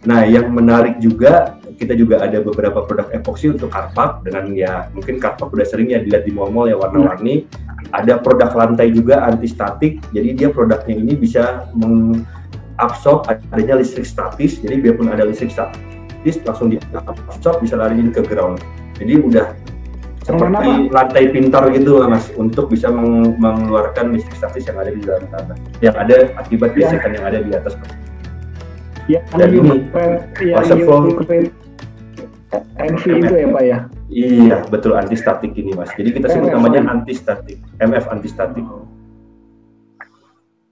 Nah, yang menarik juga, kita juga ada beberapa produk epoxy untuk carport, dengan ya mungkin carport udah sering ya dilihat di mall-mall ya, warna-warni. Ada produk lantai juga anti statik, jadi dia produknya ini bisa absorb adanya listrik statis, jadi biarpun ada listrik statis langsung diabsorb, bisa lariin ke ground. Jadi udah seperti lantai pintar gitu Mas, untuk bisa mengeluarkan listrik statis yang ada di dalam tanah, yang ada akibat gesekan yang ada di atas. Ya, dan ini waterfall MV itu ya Pak ya? Iya, betul, anti statik ini Mas. Jadi kita sebut namanya anti statik, MF anti statik.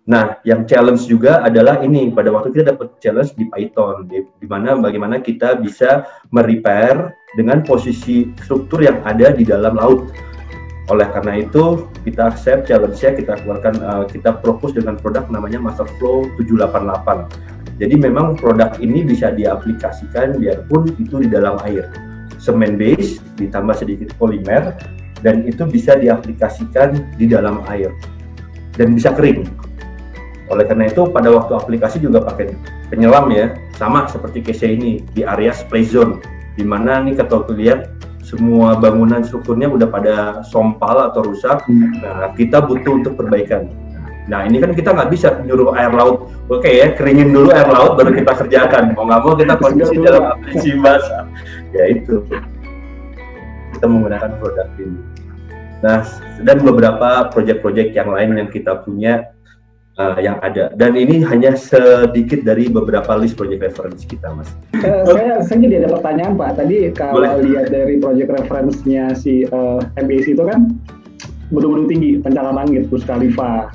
Nah, yang challenge juga adalah ini, pada waktu kita dapat challenge di Python, di mana bagaimana kita bisa merepair dengan posisi struktur yang ada di dalam laut. Oleh karena itu kita accept challenge-nya, kita keluarkan, kita propose dengan produk namanya Masterflow 788. Jadi memang produk ini bisa diaplikasikan biarpun itu di dalam air. Semen base ditambah sedikit polimer dan itu bisa diaplikasikan di dalam air dan bisa kering. Oleh karena itu pada waktu aplikasi juga pakai penyelam ya, sama seperti case ini di area splash zone, di mana nih kalau lihat semua bangunan strukturnya udah pada sompal atau rusak. Nah, kita butuh untuk perbaikan. Nah, ini kan kita nggak bisa nyuruh air laut, oke ya, keringin dulu air laut baru kita kerjakan. Mau nggak mau kita kondisi dalam kondisi basah. Ya itu, kita menggunakan produk ini. Nah, dan beberapa proyek-proyek yang lain yang kita punya yang ada, dan ini hanya sedikit dari beberapa list project reference kita, Mas. Saya jadi ada pertanyaan, Pak. Tadi kalau lihat dari project reference-nya si MBS itu kan betul-betul tinggi pencakapan gitu, Burj Khalifa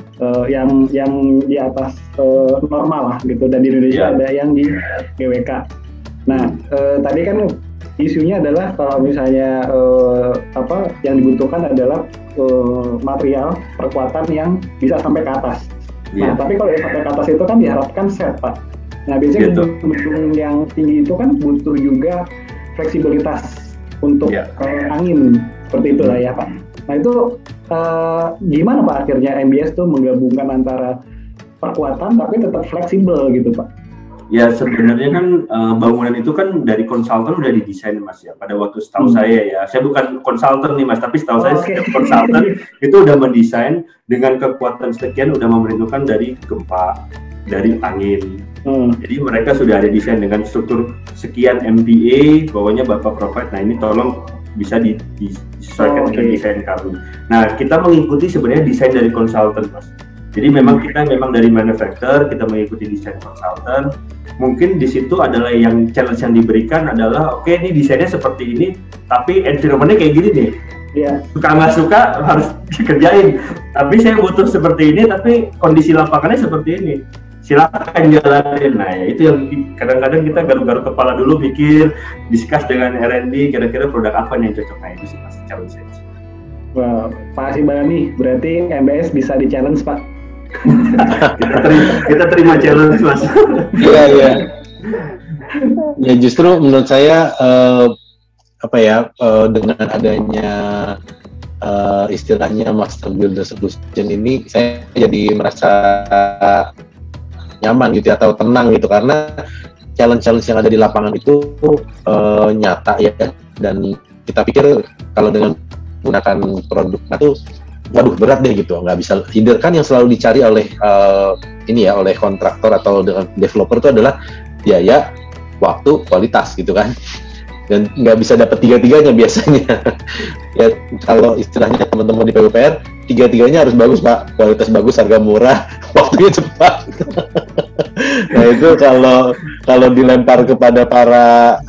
yang di atas normal lah gitu, dan di Indonesia ada yang di GWK. Nah, tadi kan isunya adalah kalau misalnya yang dibutuhkan adalah material perkuatan yang bisa sampai ke atas. Nah, tapi kalau sampai ke atas itu kan diharapkan set, Pak. Nah, biasanya gedung yang tinggi itu kan butuh juga fleksibilitas untuk angin, seperti itulah ya, Pak. Nah, itu gimana Pak akhirnya MBS tuh menggabungkan antara perkuatan tapi tetap fleksibel gitu, Pak? Ya, sebenarnya kan bangunan itu kan dari konsultan udah didesain, Mas ya. Pada waktu setahu saya bukan konsultan nih Mas, tapi setahu saya setiap konsultan itu udah mendesain dengan kekuatan sekian, udah memperhitungkan dari gempa, dari angin. Jadi mereka sudah ada desain dengan struktur sekian MPa, bawahnya Bapak provide. Nah, ini tolong bisa disesuaikan dengan desain kami. Nah, kita mengikuti sebenarnya desain dari konsultan, Mas. Jadi memang kita dari manufacturer, kita mengikuti desain konsultan. Mungkin di situ adalah yang challenge yang diberikan adalah, oke, ini desainnya seperti ini, tapi environment-nya kayak gini nih. Suka nggak suka harus dikerjain. Tapi saya butuh seperti ini, tapi kondisi lapangannya seperti ini. Silakan jalanin. Nah, ya itu yang kadang-kadang kita garuk-garuk kepala dulu, pikir, discuss dengan R&D, kira-kira produk apa nih yang cocok. Nah, itu sih pasti challenge. Wah, Pak Asibani, berarti MBS bisa di-challenge, Pak. kita terima challenge, Mas. Iya. Ya justru menurut saya dengan adanya istilahnya Master Builder Solution ini, saya jadi merasa nyaman gitu atau tenang gitu, karena challenge-challenge yang ada di lapangan itu nyata ya, dan kita pikir kalau dengan menggunakan produk itu waduh berat deh gitu, nggak bisa hinder. Kan yang selalu dicari oleh oleh kontraktor atau dengan developer itu adalah biaya, waktu, kualitas gitu kan, dan nggak bisa dapat tiga-tiganya biasanya. Ya kalau istilahnya teman-teman di PUPR, tiga-tiganya harus bagus Pak, kualitas bagus, harga murah, waktunya cepat. Nah itu kalau dilempar kepada para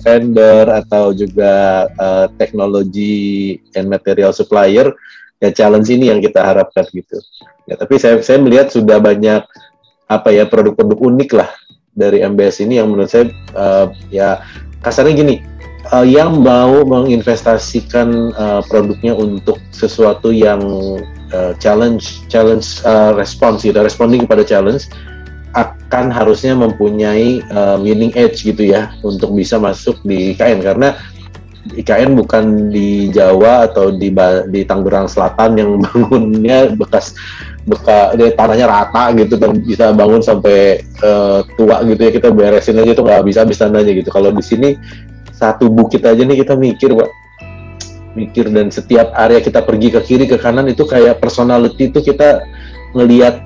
vendor atau juga teknologi and material supplier, ya challenge ini yang kita harapkan gitu. Ya tapi saya melihat sudah banyak produk-produk unik lah dari MBS ini yang menurut saya kasarnya gini, yang mau menginvestasikan produknya untuk sesuatu yang responding kepada challenge, akan harusnya mempunyai winning edge gitu ya untuk bisa masuk di IKN, karena IKN bukan di Jawa atau di Tangerang Selatan yang bangunnya tanahnya rata gitu dan bisa bangun sampai tua gitu ya, kita beresin aja itu nggak bisa habis tanahnya gitu. Kalau di sini satu bukit aja nih kita mikir, dan setiap area kita pergi ke kiri ke kanan itu kayak personality itu kita ngelihat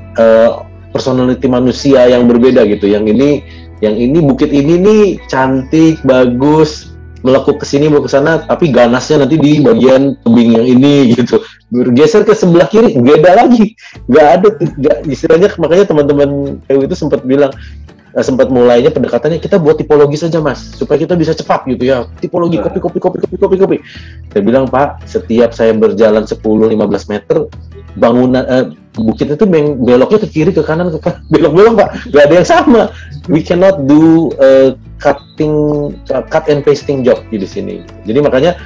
personality manusia yang berbeda gitu. Yang ini bukit ini nih cantik, bagus, melekuk ke sini mau ke sana, tapi ganasnya nanti di bagian tebing yang ini gitu. Bergeser ke sebelah kiri beda lagi, nggak ada istilahnya. Makanya teman-teman PU itu sempat mulainya pendekatannya, kita buat tipologi saja Mas, supaya kita bisa cepat gitu ya, tipologi kopi. Saya bilang Pak, setiap saya berjalan 10-15 meter, bangunan bukit itu beloknya ke kiri, ke kanan, belok Pak, nggak ada yang sama. We cannot do cut and pasting job di sini. Jadi makanya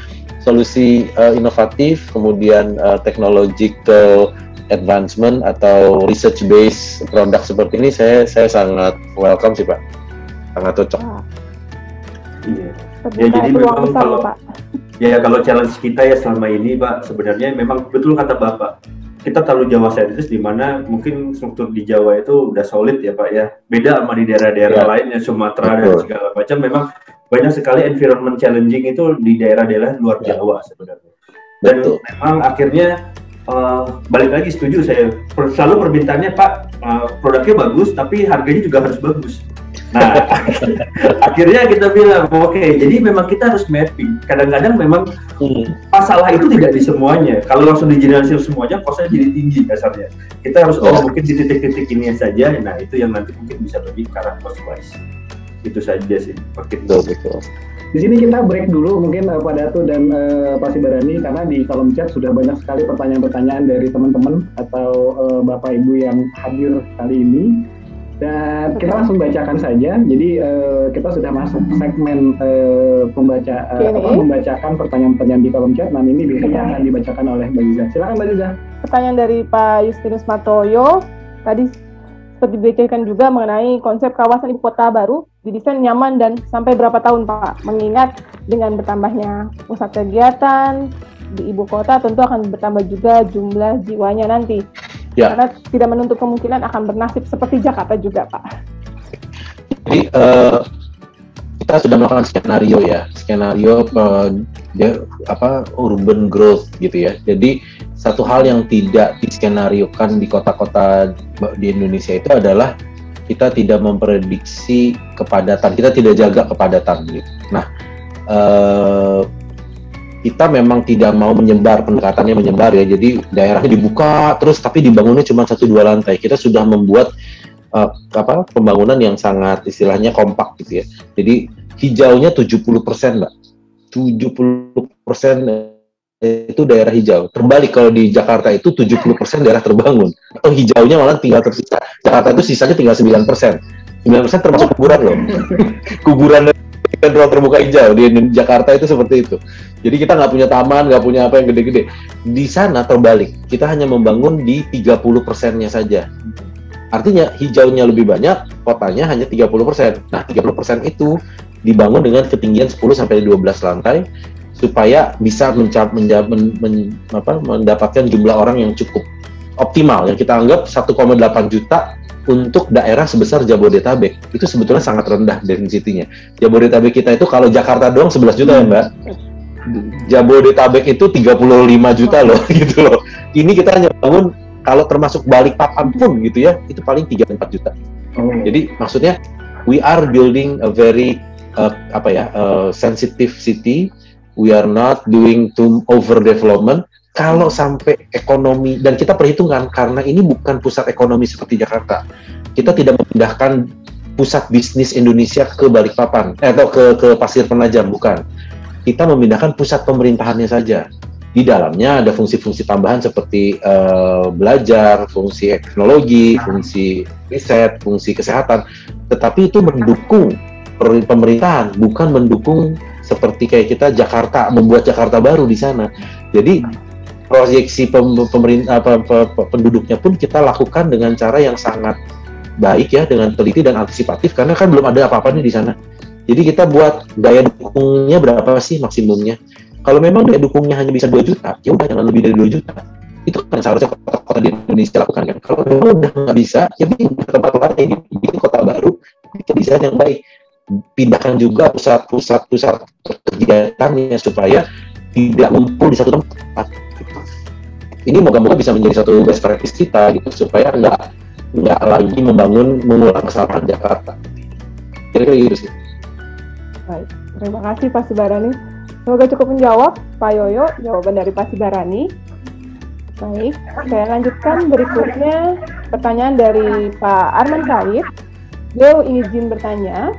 solusi inovatif, kemudian technological advancement atau research based produk seperti ini saya sangat welcome sih Pak, sangat cocok. Iya. Ya jadi memang kalau challenge kita ya selama ini Pak, sebenarnya memang betul kata Bapak, kita terlalu Jawa sentris, di mana mungkin struktur di Jawa itu udah solid ya Pak ya, beda sama di daerah-daerah lainnya, Sumatera dan segala macam. Memang banyak sekali environment challenging itu di daerah-daerah luar Jawa sebenarnya. Dan memang akhirnya balik lagi setuju saya, selalu permintaannya Pak, produknya bagus tapi harganya juga harus bagus. Nah akhirnya kita bilang oke, jadi memang kita harus mapping. Kadang-kadang memang masalah itu tidak di semuanya, kalau langsung digeneralisir semuanya kosnya jadi tinggi dasarnya. Kita harus mungkin di titik-titik ini saja. Nah itu yang nanti mungkin bisa lebih ke arah cost wise. Itu saja sih Pak. Betul. Di sini kita break dulu mungkin Pak Datu dan Pak Sibarani, karena di kolom chat sudah banyak sekali pertanyaan-pertanyaan dari teman-teman atau Bapak Ibu yang hadir kali ini, dan kita langsung bacakan saja. Jadi kita sudah masuk segmen membacakan pertanyaan-pertanyaan di kolom chat. Nah ini biasanya akan dibacakan oleh Mbak Ziza. Silakan Mbak Ziza. Pertanyaan dari Pak Justinus Matoyo tadi seperti dibacakan juga mengenai konsep kawasan ibu kota baru didesain nyaman dan sampai berapa tahun Pak? Mengingat dengan bertambahnya pusat kegiatan di ibu kota tentu akan bertambah juga jumlah jiwanya nanti. Ya. Karena tidak menutup kemungkinan akan bernasib seperti Jakarta juga Pak. Jadi kita sudah melakukan skenario urban growth gitu ya. Jadi satu hal yang tidak diskenariokan di kota-kota di Indonesia itu adalah kita tidak memprediksi kepadatan, kita tidak jaga kepadatan gitu. Nah, kita memang tidak mau pendekatannya menyebar ya, jadi daerahnya dibuka terus tapi dibangunnya cuma 1-2 lantai. Kita sudah membuat pembangunan yang sangat istilahnya kompak gitu ya. Jadi hijaunya 70% Mbak, 70% itu daerah hijau. Terbalik kalau di Jakarta itu 70% daerah terbangun, atau hijaunya malah tinggal tersisa. Jakarta itu sisanya tinggal 9%. 9% termasuk kuburan loh. Kuburan dan ruang terbuka hijau di Jakarta itu seperti itu. Jadi kita nggak punya taman, nggak punya apa yang gede-gede. Di sana terbalik, kita hanya membangun di 30%-nya saja. Artinya hijaunya lebih banyak, kotanya hanya 30%. Nah 30% itu dibangun dengan ketinggian 10-12 lantai, supaya bisa mendapatkan jumlah orang yang cukup optimal, yang kita anggap 1,8 juta untuk daerah sebesar Jabodetabek. Itu sebetulnya sangat rendah density-nya. Jabodetabek kita itu kalau Jakarta doang 11 juta ya Mbak. Jabodetabek itu 35 juta loh gitu loh. Ini kita hanya bangun, kalau termasuk Balikpapan pun gitu ya, itu paling 3-4 juta. Jadi maksudnya we are building a very sensitive city. We are not doing too overdevelopment. Kalau sampai ekonomi, dan kita perhitungkan, karena ini bukan pusat ekonomi seperti Jakarta, kita tidak memindahkan pusat bisnis Indonesia ke Balikpapan atau ke Pasir Penajam, bukan. Kita memindahkan pusat pemerintahannya saja. Di dalamnya ada fungsi-fungsi tambahan seperti belajar, fungsi teknologi, fungsi riset, fungsi kesehatan, tetapi itu mendukung pemerintahan, bukan mendukung seperti kayak kita Jakarta, membuat Jakarta baru di sana. Jadi proyeksi penduduknya pun kita lakukan dengan cara yang sangat baik ya, dengan teliti dan antisipatif, karena kan belum ada apa-apanya di sana. Jadi kita buat daya dukungnya berapa sih maksimumnya. Kalau memang daya dukungnya hanya bisa 2 juta, ya udah jangan lebih dari 2 juta. Itu kan seharusnya kota-kota di Indonesia lakukan kan. Kalau memang udah nggak bisa, ya pindah ke tempat lain, bikin kota baru, itu bisa yang baik. Pindahkan juga pusat-pusat kegiatannya supaya tidak ngumpul di satu tempat. Ini moga-moga bisa menjadi satu best practice kita gitu, supaya nggak lagi mengulang kesalahan Jakarta. Kira-kira gitu sih. Baik, terima kasih Pak Sibarani. Semoga cukup menjawab Pak Yoyo jawaban dari Pak Sibarani. Baik, saya lanjutkan berikutnya pertanyaan dari Pak Arman Said. Beliau izin bertanya,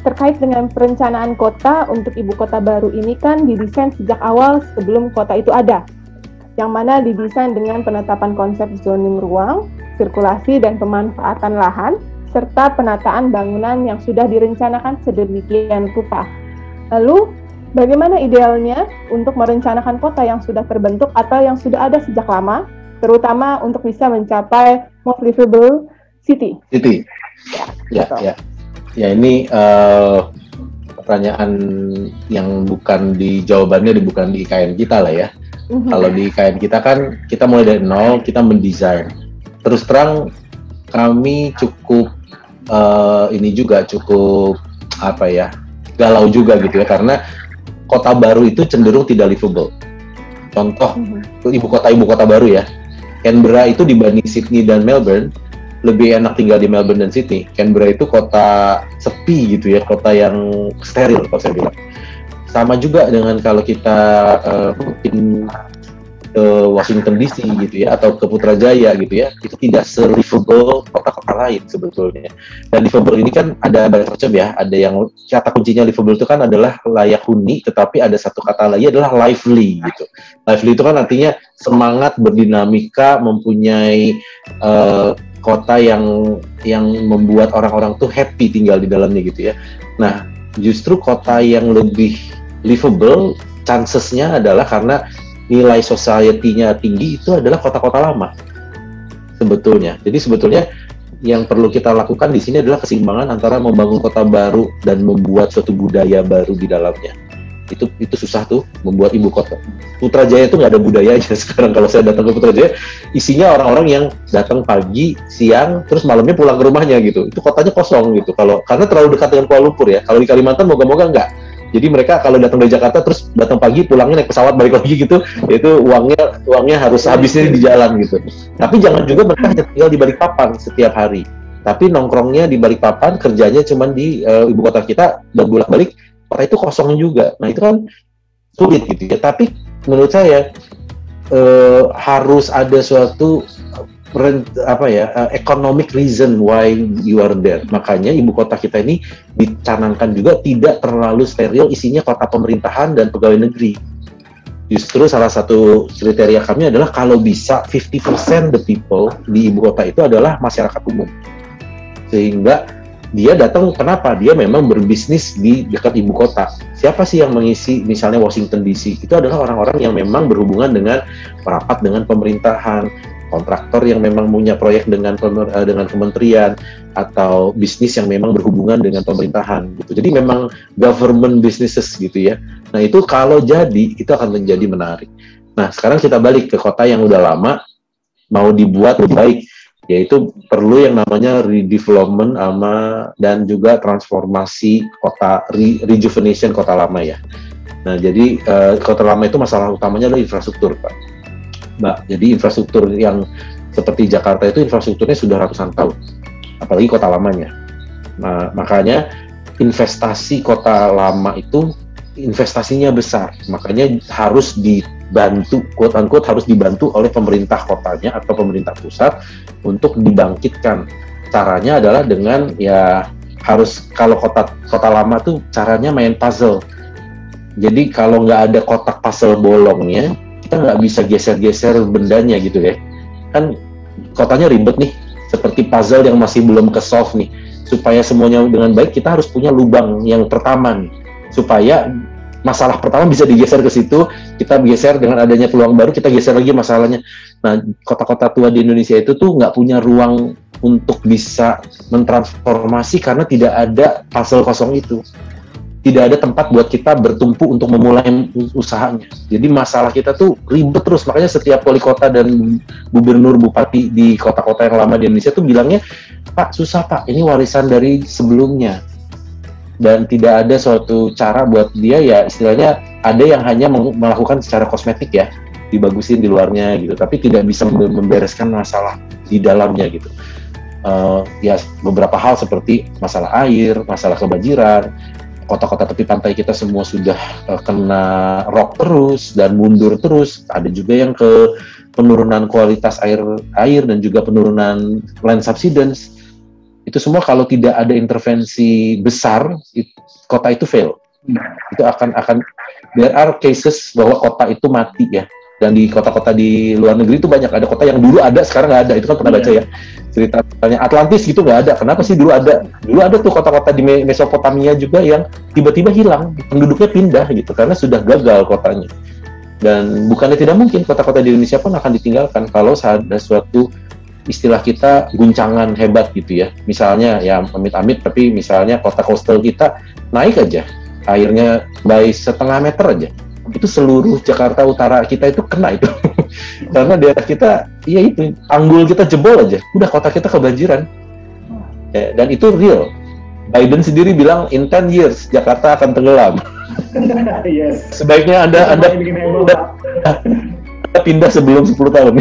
terkait dengan perencanaan kota untuk ibu kota baru ini kan didesain sejak awal sebelum kota itu ada, yang mana didesain dengan penetapan konsep zoning ruang, sirkulasi dan pemanfaatan lahan, serta penataan bangunan yang sudah direncanakan sedemikian rupa. Lalu bagaimana idealnya untuk merencanakan kota yang sudah terbentuk atau yang sudah ada sejak lama, terutama untuk bisa mencapai most livable city? Ya, ini pertanyaan yang bukan bukan di IKN kita lah ya. Kalau di IKN kita kan kita mulai dari nol, kita mendesain. Terus terang kami cukup galau juga gitu ya, karena kota baru itu cenderung tidak livable. Contoh ibu kota baru ya, Canberra itu dibanding Sydney dan Melbourne lebih enak tinggal di Melbourne dan Sydney. Canberra itu kota sepi gitu ya, kota yang steril kalau saya bilang. Sama juga dengan kalau kita mungkin ke Washington DC gitu ya, atau ke Putrajaya gitu ya, itu tidak se-livable kota-kota lain sebetulnya. Dan livable ini kan ada banyak macam ya, ada yang kata kuncinya livable itu kan adalah layak huni, tetapi ada satu kata lagi adalah lively gitu. Lively itu kan artinya semangat, berdinamika, mempunyai kota yang membuat orang-orang tuh happy tinggal di dalamnya gitu ya. Nah, justru kota yang lebih livable, chances-nya adalah karena nilai society-nya tinggi, itu adalah kota-kota lama sebetulnya. Jadi sebetulnya yang perlu kita lakukan di sini adalah keseimbangan antara membangun kota baru dan membuat suatu budaya baru di dalamnya. Itu susah tuh, membuat ibu kota. Putrajaya itu nggak ada budayanya sekarang. Kalau saya datang ke Putrajaya, isinya orang-orang yang datang pagi, siang, terus malamnya pulang ke rumahnya gitu. Itu kotanya kosong gitu. Karena terlalu dekat dengan Kuala Lumpur ya. Kalau di Kalimantan moga-moga nggak. Jadi mereka kalau datang dari Jakarta terus datang pagi, pulangnya naik pesawat balik lagi gitu, itu uangnya harus habisnya di jalan gitu. Tapi jangan juga mereka hanya tinggal di Balikpapan setiap hari. Tapi nongkrongnya di Balikpapan, kerjanya cuma di ibu kota kita, dan bolak-balik kota itu kosong juga. Nah itu kan sulit gitu ya. Tapi menurut saya harus ada suatu economic reason why you are there. Makanya ibu kota kita ini dicanangkan juga tidak terlalu steril, isinya kota pemerintahan dan pegawai negeri. Justru salah satu kriteria kami adalah kalau bisa 50% the people di ibu kota itu adalah masyarakat umum. Sehingga dia datang, kenapa? Dia memang berbisnis di dekat ibu kota. Siapa sih yang mengisi misalnya Washington DC? Itu adalah orang-orang yang memang berhubungan dengan merapat dengan pemerintahan, kontraktor yang memang punya proyek dengan kementerian, atau bisnis yang memang berhubungan dengan pemerintahan gitu. Jadi memang government businesses gitu ya. Nah itu kalau jadi, itu akan menjadi menarik. Nah sekarang kita balik ke kota yang udah lama, mau dibuat lebih baik, yaitu perlu yang namanya redevelopment dan juga transformasi kota, rejuvenation kota lama ya. Nah jadi kota lama itu masalah utamanya adalah infrastruktur, Pak. Mbak, jadi infrastruktur yang seperti Jakarta itu infrastrukturnya sudah ratusan tahun, apalagi kota lamanya. Nah, makanya investasi kota lama itu investasinya besar, makanya harus dibantu, quote unquote harus dibantu oleh pemerintah kotanya atau pemerintah pusat untuk dibangkitkan. Caranya adalah dengan harus, kalau kota lama tuh caranya main puzzle. Jadi kalau nggak ada kotak puzzle bolongnya, kita nggak bisa geser-geser bendanya gitu ya. Kan kotanya ribet nih, seperti puzzle yang masih belum ke-solve nih. Supaya semuanya dengan baik, kita harus punya lubang yang pertama nih. Supaya masalah pertama bisa digeser ke situ, kita geser dengan adanya peluang baru, kita geser lagi masalahnya. Nah, kota-kota tua di Indonesia itu tuh nggak punya ruang untuk bisa mentransformasi karena tidak ada puzzle kosong itu. Tidak ada tempat buat kita bertumpu untuk memulai usahanya. Jadi masalah kita tuh ribet terus, makanya setiap wali kota dan gubernur, bupati di kota-kota yang lama di Indonesia tuh bilangnya, Pak, susah Pak, ini warisan dari sebelumnya. Dan tidak ada suatu cara buat dia, ya istilahnya ada yang hanya melakukan secara kosmetik ya, dibagusin di luarnya gitu, tapi tidak bisa membereskan masalah di dalamnya gitu. Ya beberapa hal seperti masalah air, masalah kebanjiran. Kota-kota tepi pantai kita semua sudah kena rock terus dan mundur terus. Ada juga yang ke penurunan kualitas air dan juga penurunan land subsidence. Itu semua kalau tidak ada intervensi besar, kota itu fail. Itu akan there are cases bahwa kota itu mati ya. Dan di kota-kota di luar negeri itu banyak, ada kota yang dulu ada sekarang nggak ada. Itu kan pernah baca ya cerita Atlantis gitu, nggak ada. Kenapa sih dulu ada? Dulu ada tuh kota-kota di Mesopotamia juga yang tiba-tiba hilang, penduduknya pindah gitu karena sudah gagal kotanya. Dan bukannya tidak mungkin kota-kota di Indonesia pun akan ditinggalkan kalau ada suatu istilah kita guncangan hebat gitu ya. Misalnya ya amit-amit, tapi misalnya kota coastal kita naik aja airnya by 0,5 meter aja, itu seluruh Jakarta Utara kita itu kena itu. Karena daerah kita, ya itu, tanggul kita jebol aja, udah kota kita kebanjiran. Ya, dan itu real. Biden sendiri bilang, in 10 years, Jakarta akan tenggelam. Yes. Sebaiknya Anda pindah sebelum 10 tahun.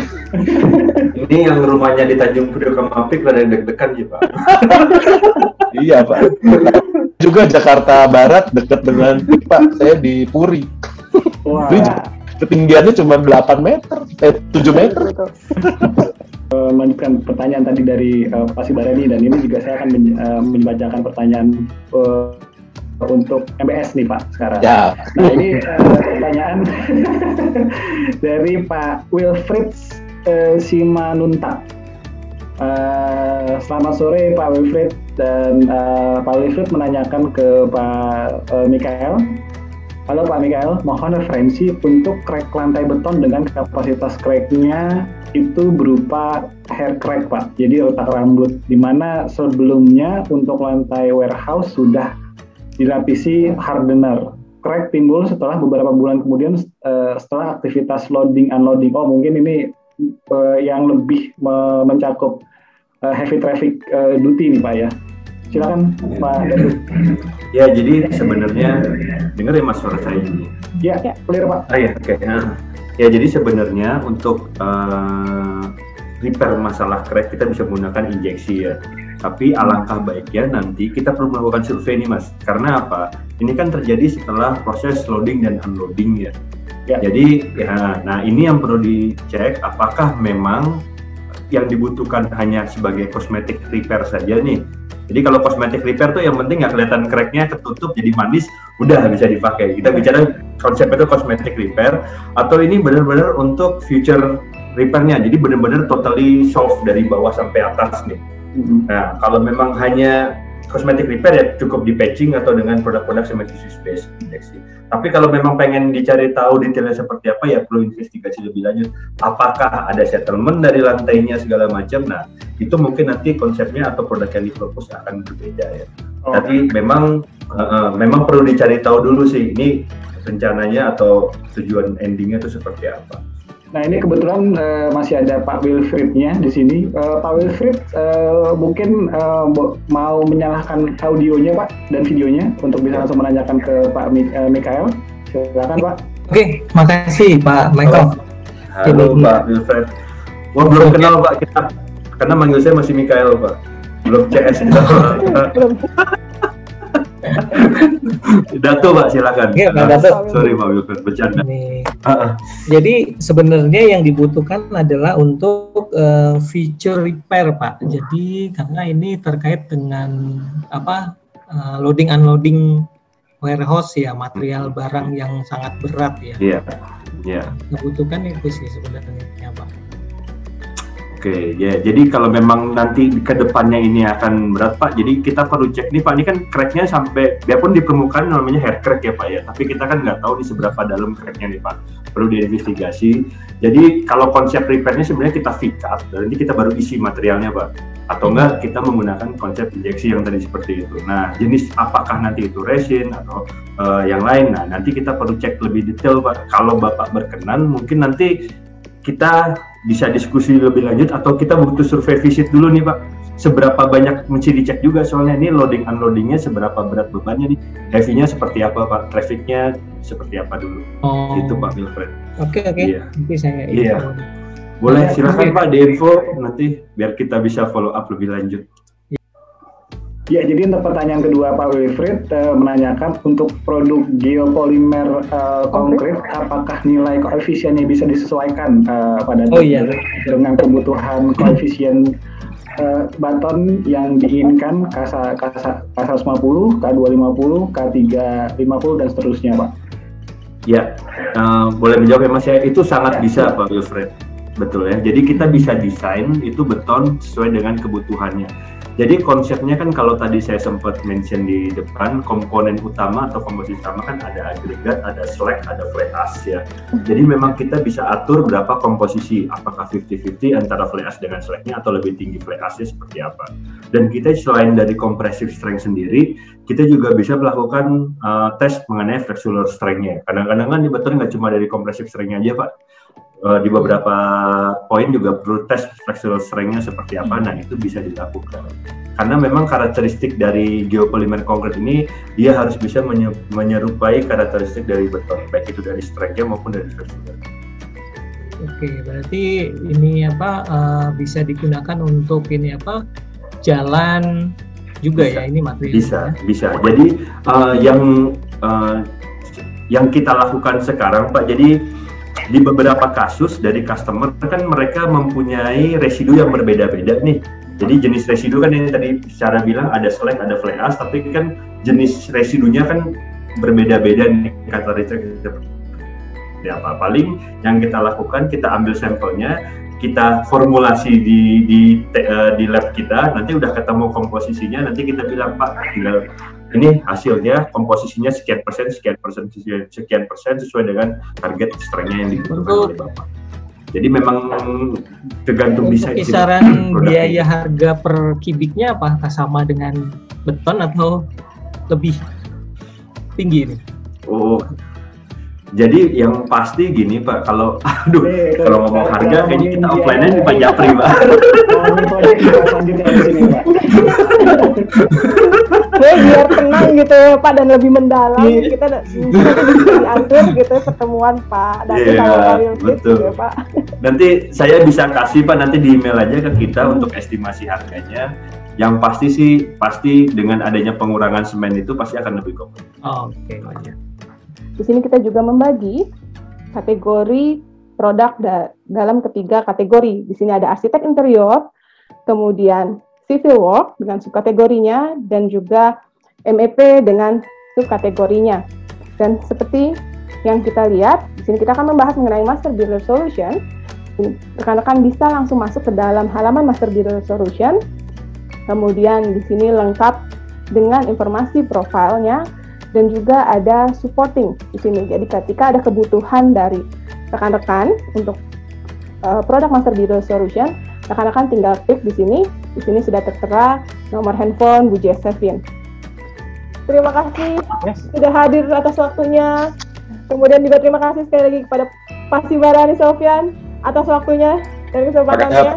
Ini yang rumahnya di Tanjung Priok sama Apik rada deg-degan ya, Pak. Iya, Pak. Juga Jakarta Barat dekat dengan Pak, saya di Puri. Wah. Ketinggiannya cuma 8 meter, 7 meter. Melanjutkan pertanyaan tadi dari Pak Sibarani, dan ini juga saya akan membacakan pertanyaan untuk MBS nih Pak sekarang. Ya. Nah ini pertanyaan dari Pak Wilfried Simanunta. Selamat sore Pak Wilfried, dan Pak Wilfried menanyakan ke Pak Mikael. Halo Pak Mikael, mohon referensi untuk crack lantai beton dengan kapasitas cracknya itu berupa hair crack Pak, jadi retak rambut, di mana sebelumnya untuk lantai warehouse sudah dilapisi hardener. Crack timbul setelah beberapa bulan kemudian setelah aktivitas loading unloading. Oh mungkin ini yang lebih mencakup heavy traffic duty nih Pak ya. Silakan Pak David. Ya, jadi sebenarnya dengar ya Mas suara saya ini. Ya, clear Pak. Ya, oke. Ya, jadi sebenarnya untuk repair masalah crack kita bisa menggunakan injeksi ya. Tapi alangkah baiknya nanti kita perlu melakukan survei nih Mas. Karena apa? Ini kan terjadi setelah proses loading dan unloading ya. Jadi ya, nah ini yang perlu dicek apakah memang yang dibutuhkan hanya sebagai cosmetic repair saja nih. Jadi kalau cosmetic repair tuh yang penting nggak kelihatan cracknya ketutup jadi manis, udah bisa dipakai. Kita bicara konsep itu cosmetic repair, atau ini benar-benar untuk future repairnya. Jadi benar-benar totally soft dari bawah sampai atas nih. Nah kalau memang hanya cosmetic repair ya cukup di patching atau dengan produk-produk cementitious based injeksi. Tapi kalau memang pengen dicari tahu detailnya seperti apa ya perlu investigasi lebih lanjut. Apakah ada settlement dari lantainya segala macam. Nah itu mungkin nanti konsepnya atau produk yang dipropose akan berbeda ya. Tapi memang perlu dicari tahu dulu sih ini rencananya atau tujuan endingnya itu seperti apa. Nah ini kebetulan masih ada Pak Wilfried-nya di sini. Pak Wilfried mungkin mau menyalakan audionya Pak dan videonya untuk bisa langsung menanyakan ke Pak Mikael. Silakan Pak. Oke, makasih Pak Michael. Halo Pak Wilfried. Wah belum kenal Pak kita, karena manggil saya masih Mikael Pak. Belum CS. Dato Pak silakan. Oke, Pak Dato. Sorry Pak Wilfried bercanda. Jadi sebenarnya yang dibutuhkan adalah untuk feature repair Pak. Jadi karena ini terkait dengan loading unloading warehouse ya, material barang yang sangat berat ya. Iya. Dibutuhkan itu sih sebenarnya Pak. Oke, ya. Jadi kalau memang nanti ke depannya ini akan berat Pak, jadi kita perlu cek nih Pak. Ini kan cracknya sampai, biarpun di permukaan namanya hair crack ya Pak ya, tapi kita kan nggak tahu di seberapa dalam cracknya nih Pak. Perlu diinvestigasi. Jadi kalau konsep repairnya sebenarnya kita fit up, dan nanti kita baru isi materialnya Pak. Atau enggak kita menggunakan konsep injeksi yang tadi seperti itu. Nah, jenis apakah nanti itu resin atau yang lain. Nah, nanti kita perlu cek lebih detail Pak. Kalau Bapak berkenan, mungkin nanti kita bisa diskusi lebih lanjut atau kita butuh survei visit dulu nih Pak. Seberapa banyak mesti dicek juga soalnya ini loading unloadingnya seberapa berat bebannya nih, heavy-nya seperti apa Pak, traffic-nya seperti apa dulu. Itu Pak Wilfried. Oke. Iya. Nanti saya Boleh silakan Pak diinfo nanti biar kita bisa follow up lebih lanjut. Ya, jadi untuk pertanyaan kedua Pak Wilfried menanyakan untuk produk geopolimer konkret, apakah nilai koefisiennya bisa disesuaikan pada dengan kebutuhan koefisien baton yang diinginkan K150, K250, K350 dan seterusnya Pak. Ya, boleh menjawab ya Mas ya, itu sangat bisa Pak Wilfred, betul ya. Jadi kita bisa desain itu beton sesuai dengan kebutuhannya. Jadi konsepnya kan kalau tadi saya sempat mention di depan, komponen utama atau komposisi utama kan ada agregat, ada slag, ada fly ash ya. Jadi memang kita bisa atur berapa komposisi, apakah 50-50 antara fly ash dengan slagnya atau lebih tinggi fly ashnya seperti apa. Dan kita selain dari compressive strength sendiri, kita juga bisa melakukan tes mengenai flexural strength-nya. Kadang-kadang kan di beton nggak cuma dari compressive strength-nya aja Pak. Di beberapa poin juga perlu tes flexural strength-nya seperti apa. Nah itu bisa dilakukan karena memang karakteristik dari geopolimer konkret ini dia harus bisa menyerupai karakteristik dari beton, baik itu dari strength-nya maupun dari flexural. Oke, berarti ini bisa digunakan untuk jalan juga bisa. Ya ini materi bisa. Jadi yang kita lakukan sekarang Pak, jadi di beberapa kasus dari customer kan mereka mempunyai residu yang berbeda-beda nih. Jadi jenis residu kan yang tadi secara bilang ada slag, ada fly ash, tapi kan jenis residunya kan berbeda-beda nih karakteristik seperti apa. Paling yang kita lakukan, kita ambil sampelnya, kita formulasi di lab kita, nanti udah ketemu komposisinya, nanti kita bilang Pak tinggal ini hasilnya komposisinya sekian persen sesuai dengan target strength-nya yang dibutuhkan oleh Bapak. Jadi memang tergantung desain. Kisaran biaya harga per kubiknya apakah sama dengan beton atau lebih tinggi ini? Oh, jadi yang pasti gini Pak, kalau ngomong harga kayaknya kita offline-nya di Pak Japri Pak. Biar tenang gitu ya Pak dan lebih mendalam kita bisa diatur gitu pertemuan Pak dan betul ya, Pak. Nanti saya bisa kasih Pak nanti di email aja ke kita untuk estimasi harganya. Yang pasti dengan adanya pengurangan semen itu pasti akan lebih kompetitif. Oke, banyak. Di sini kita juga membagi kategori produk dalam ketiga kategori. Di sini ada arsitek interior, kemudian civil work dengan subkategorinya, dan juga MEP dengan subkategorinya. Dan seperti yang kita lihat, di sini kita akan membahas mengenai Master Builder Solution. Rekan-rekan bisa langsung masuk ke dalam halaman Master Builder Solution. Kemudian di sini lengkap dengan informasi profilnya dan juga ada supporting di sini. Jadi ketika ada kebutuhan dari rekan-rekan untuk produk Master Builder Solution, rekan-rekan tinggal klik di sini. Di sini sudah tertera nomor handphone Bu Josephine. Terima kasih sudah hadir atas waktunya. Kemudian juga terima kasih sekali lagi kepada Pak Sibarani Sofyan atas waktunya dan kesempatannya.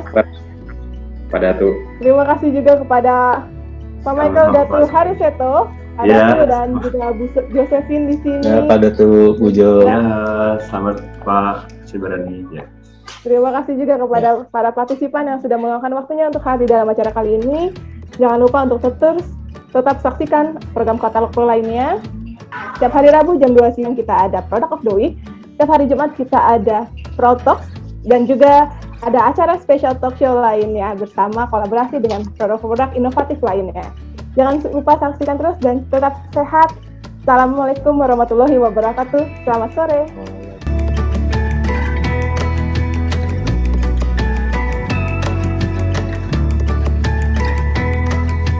Pada tuh. Terima kasih juga kepada Pak Michael Datu Hariseto, dan juga Bu Josephine di sini. Ya, pada tuh Bu Jo. Ya, selamat Pak Sibarani ya. Terima kasih juga kepada para partisipan yang sudah meluangkan waktunya untuk hadir dalam acara kali ini. Jangan lupa untuk tetap saksikan program katalog lainnya. Setiap hari Rabu jam 2 siang kita ada Product of the Week. Setiap hari Jumat kita ada Pro Talks. Dan juga ada acara special talk show lainnya bersama kolaborasi dengan produk-produk inovatif lainnya. Jangan lupa saksikan terus dan tetap sehat. Assalamualaikum warahmatullahi wabarakatuh. Selamat sore.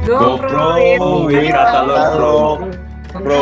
Go Pro, ini katalog Pro.